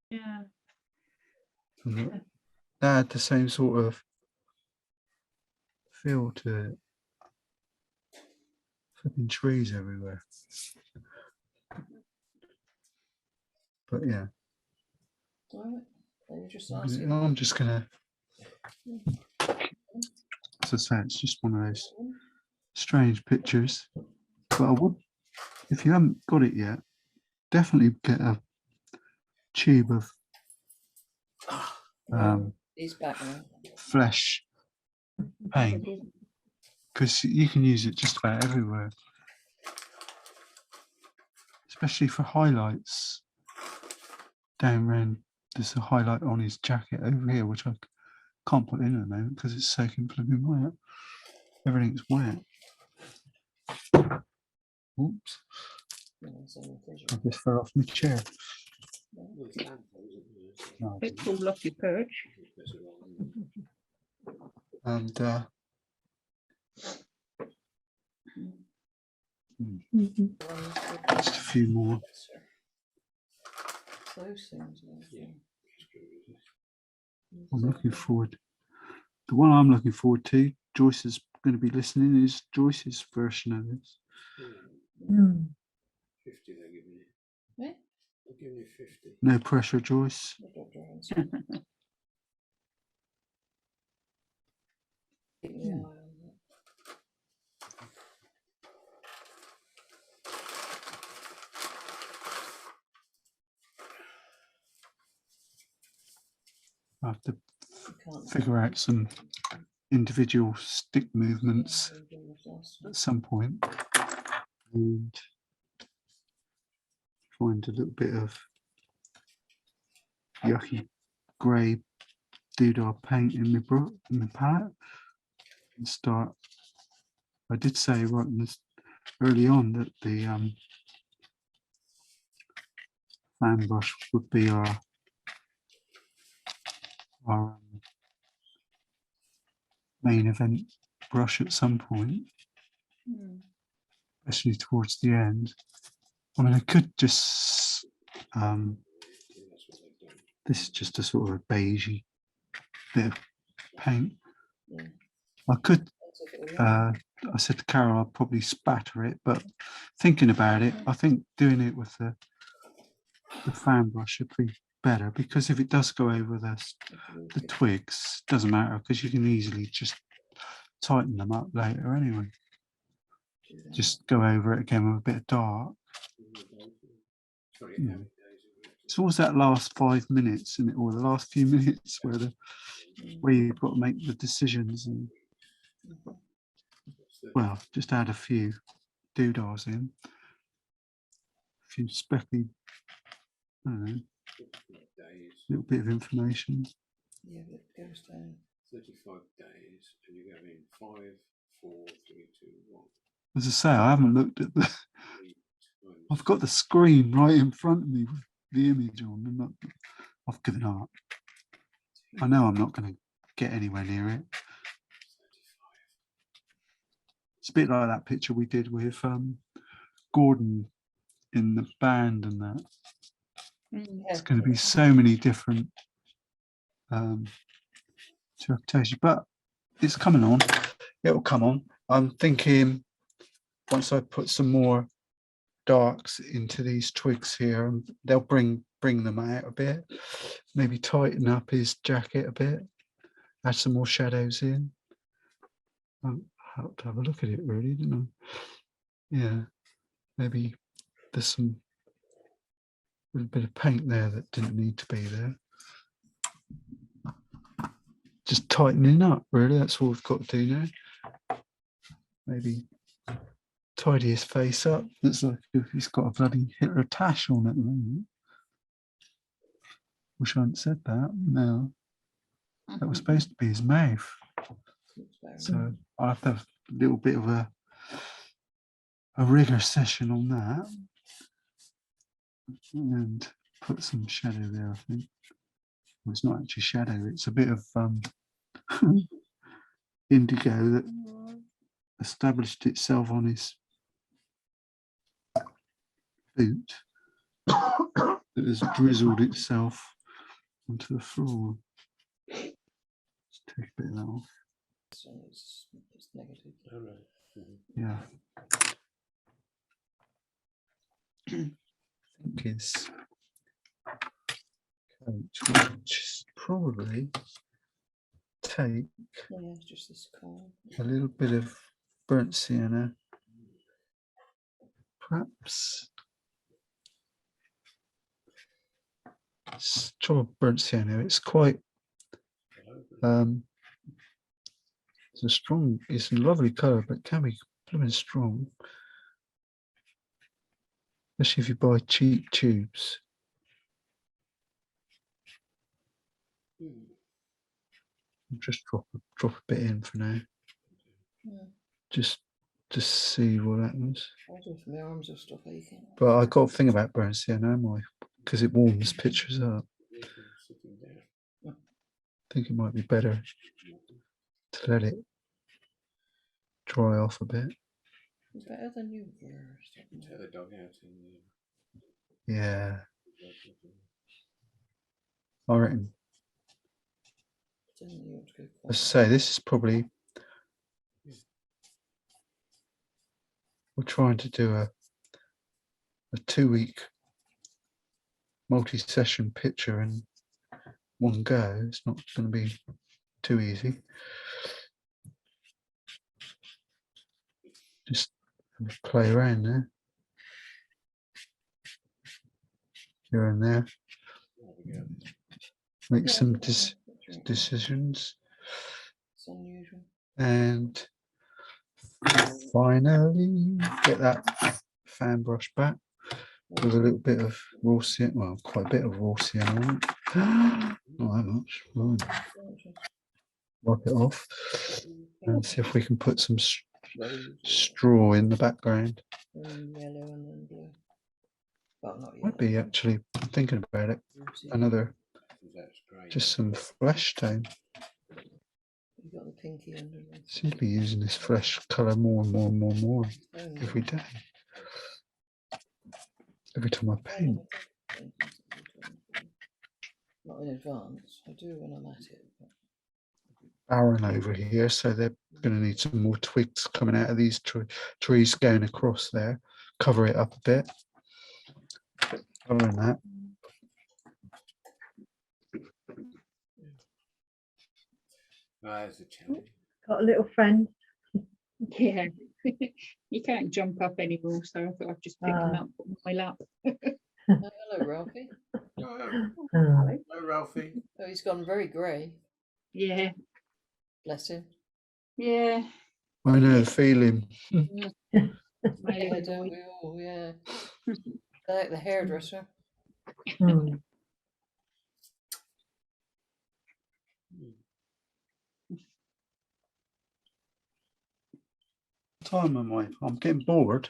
Yeah. And that had the same sort of feel to it. Flipping trees everywhere. But yeah. I'm just gonna, as I say, it's just one of those strange pictures. But I would, if you haven't got it yet, definitely get a tube of flesh paint, because you can use it just about everywhere, especially for highlights. Down round, there's a highlight on his jacket over here, which I can't put in at the moment because it's soaking flipping wet. Everything's wet. Oops. I just fell off my chair. No, It's fall off your perch. And just a few more. I'm looking forward. The one I'm looking forward to, Joyce is going to be listening, is Joyce's version of this. 50 they're giving you. Yeah. They're giving you 50. No pressure, Joyce. I have to figure out some individual stick movements at some point and find a little bit of yucky grey doodah paint in my palette and start. I did say right in this early on that the fan brush would be our main event brush at some point, especially towards the end. I mean, I could just, this is just a sort of a beigey bit of paint. I could, I said to Carol, I'll probably spatter it, but thinking about it, I think doing it with the fan brush would be better, because if it does go over the twigs, doesn't matter, because you can easily just tighten them up later anyway. Just go over it again with a bit of dark. It's always that last 5 minutes, isn't it, or the last few minutes where you've got to make the decisions. And well, just add a few doodahs in, a few specky, I don't know, little bit of information. Yeah, it goes down. 35 days, and you go in 5, 4, 3, 2, 1. As I say, I haven't looked at the. I've got the screen right in front of me with the image on, and I've given up. I know I'm not going to get anywhere near it. It's a bit like that picture we did with Gordon in the band and that. It's going to be so many different interpretations, but it's coming on. It'll come on. I'm thinking once I put some more darks into these twigs here, and they'll bring them out a bit. Maybe tighten up his jacket a bit. Add some more shadows in. I have to have a look at it, really, didn't I? Yeah, maybe there's a little bit of paint there that didn't need to be there. Just tightening up, really. That's all we've got to do now. Maybe tidy his face up. Looks like he's got a bloody Hitler tash on at the moment. Wish I hadn't said that. No, that was supposed to be his mouth. So I'll have to have a little bit of a rigor session on that, and put some shadow there. I think well, it's not actually shadow; it's a bit of indigo that established itself on his boot that has drizzled itself onto the floor. Let's take a bit of that off. So it's negative. Yeah. I think his coat, which is probably take it's just this colour. a little bit of burnt sienna, perhaps. It's burnt sienna. It's quite it's a lovely colour, but it can be blooming strong, especially if you buy cheap tubes. Just drop a bit in for now. Just to see what happens. My arms are still aching. But I got a thing about burnt sienna, haven't I? Because it warms pictures up. I think it might be better to let it dry off a bit. It's better than you were. Take the dog out. Yeah. I reckon. Let's say this is probably. We're trying to do a 2-week multi-session picture in one go. It's not going to be too easy. Just play around there, here and there, make some decisions, and finally get that fan brush back with a little bit of raw sienna, well, quite a bit of raw sienna on it. Not that much. Right. Wipe it off and see if we can put some straw in the background. Yellow and then blue. Well, not yellow. Might be actually thinking about it. Another, just some flesh tone. You got the pinky underneath. Seems to be using this fresh colour more and more and more and more every day. Every time I paint. Not in advance. I do when I'm at it. But... Barren over here, so they're going to need some more twigs coming out of these trees going across there. Cover it up a bit. Other than that. There's a challenge. Got a little friend. Yeah. You can't jump up anymore, so I thought I'd just pick them up on my lap. Oh, hello, Ralphie. Hello, Ralphie. Oh, he's gone very grey. Yeah. Bless him. Yeah. I know the feeling. My Yeah, little don't boy. we all? Yeah. Like the hairdresser. Mm. Time am I? I'm getting bored.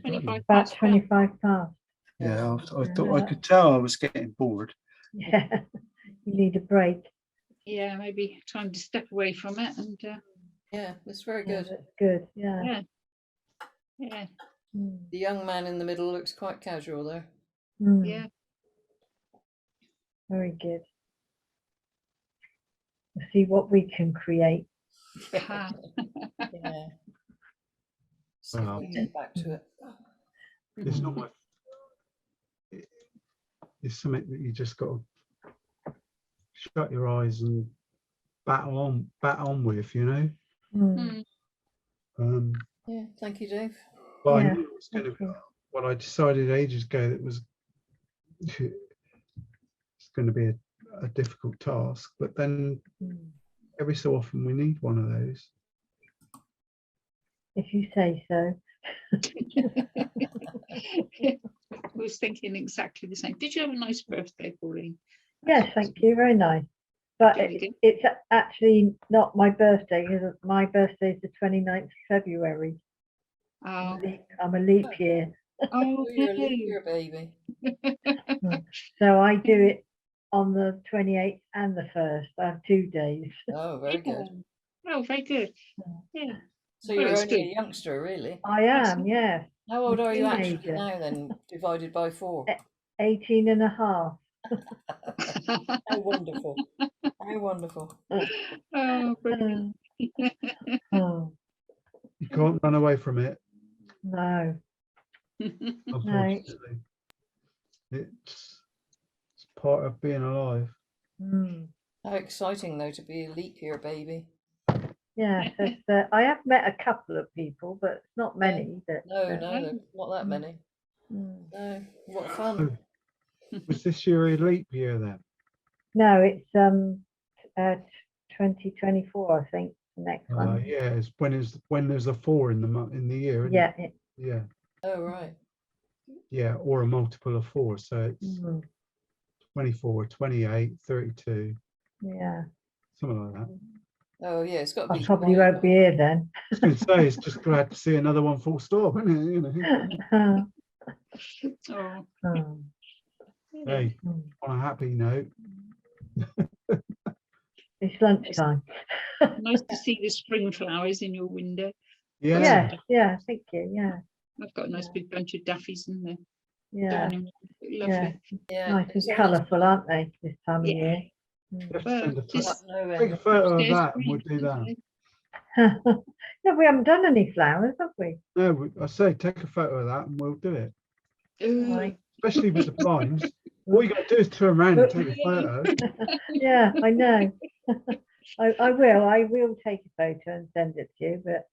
25 About past 25 past. Yeah, I thought I could tell I was getting bored. Yeah, you need a break. Yeah, maybe time to step away from it and Yeah, that's very Yeah, good. that's good. Yeah. yeah. Yeah. Mm. The young man in the middle looks quite casual there. Mm. Yeah. Very good. We'll see what we can create. Ah, Yeah. See if we can get back to it. It's not my. It's something that you just got to shut your eyes and bat on with, you know. Mm. mm, Yeah, thank you, Dave. But I Yeah, knew it was going to thank be. you. What I decided ages ago that was it's going to be a difficult task. But then Mm. every so often we need one of those. If you say so. I was thinking exactly the same. Did you have a nice birthday, Pauline? Yes, thank you. Very nice. But Very good. it's actually not my birthday. Because my birthday is the 29th of February. Oh, I'm a leap year. oh, Oh, you're a no. leap year baby. So I do it on the 28th and the 1st. I have 2 days. Oh, very good. Oh, very good. Yeah. So Well, you're it's only a good. youngster, really. I am, yes. How old I'm a are you actually teenager. now then, divided by 4? 18 and a half. How wonderful. How wonderful. Oh, brilliant. Oh, You can't run away from it, no. unfortunately. It's part of being alive. Mm. How exciting, though, to be a leap year baby. Yes, I have met a couple of people, but it's not many. That, No, there's not that Mm. many. Mm. No, what fun. Was this year a leap year then? No, it's 2024, I think, the next one. Yeah, it's when there's a 4 in the year, isn't Yeah. it? Yeah, Oh, right. yeah, or a multiple of 4. So it's Mm. 24, 28, 32, Yeah. something like that. Oh, yeah, it's got to I be. probably won't be here then. I was going to say, it's just glad to see another one full stop, isn't it? You know. Oh, Oh. Hey, Mm. on a happy note. It's lunchtime. nice to see the spring flowers in your window. Yeah. Yeah, yeah, thank you. Yeah, I've got a nice big bunch of daffies in there. yeah, Lovely. yeah. Yeah, Nice and it's always- colourful, aren't they, this time of Yeah. year? You have to Well, send a just take a photo of upstairs that and we'll green, do that. No, we haven't done any flowers, have we? No, I say take a photo of that and we'll do it. Ooh. Right. Especially with the blinds. All you got to do is turn around and take a photo. Yeah, I know. I will take a photo and send it to you, but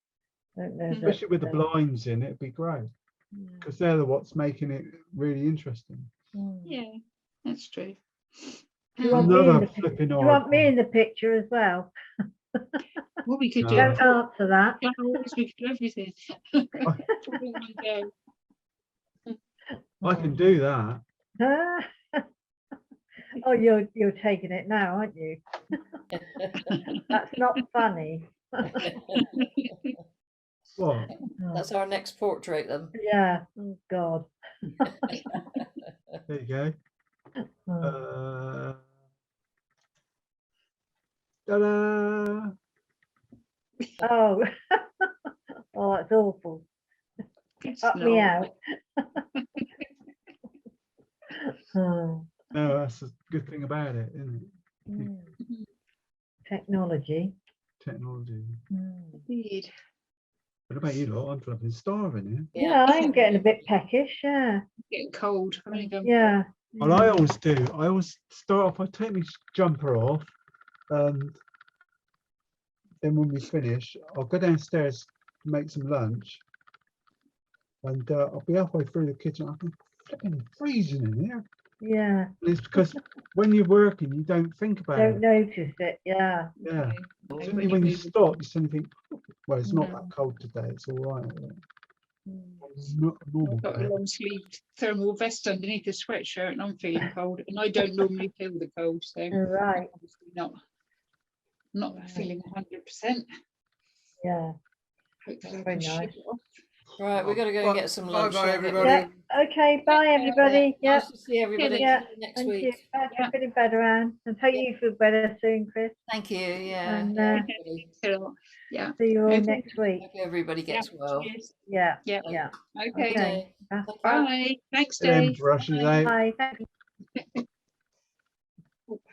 I don't know. Especially with the blinds in, it'd be great. Because they're what's making it really interesting. Yeah, that's true. Do you want Another flipping do you want me in the picture as well? What we could do, No. Don't answer that. we could do everything. I can do that. Oh, you're taking it now, aren't you? That's not funny. What? That's our next portrait, then. Yeah. Oh God. There you go. Oh. Ta-da! Oh, oh, that's awful. It's Up me not. out. Oh, No, that's a good thing about it, isn't it? mm. Technology. Technology. Mm. Indeed. What about you lot? I'm flipping starving here. Yeah, I'm getting a bit peckish. Yeah, Getting cold. I'm gonna go. yeah. Well, I always do. I always start off, I take my jumper off, and then when we finish, I'll go downstairs, make some lunch, and I'll be halfway through the kitchen. I'm flipping freezing in here. Yeah, And it's because when you're working, you don't think about don't it. notice it. Yeah. Yeah. Okay. It's only when you stop, you suddenly think, well, it's not No. that cold today. It's all right. Mm. It's not normal. I've got a today. long sleeved thermal vest underneath the sweatshirt and I'm feeling cold and I don't normally feel the cold, so All right. obviously not Right. feeling 100%. Yeah. Hopefully I Very can shake nice. it off. Right, we've got to go and get some lunch. Bye-bye, so I'll get everybody. ready. Yeah. Okay. Bye, everybody. Yeah. Nice to see everybody Yeah. next Thank you. week. Glad you're feeling better, Anne. And hope you feel better soon, Chris. Thank you. Yeah. And, everybody. So, yeah. See you all Okay. next week. Hope everybody gets well. Cheers. Yeah. Yeah. Yeah. Okay. Okay. Bye. Thanks, Them Dave. brushes out. Bye. Thank you.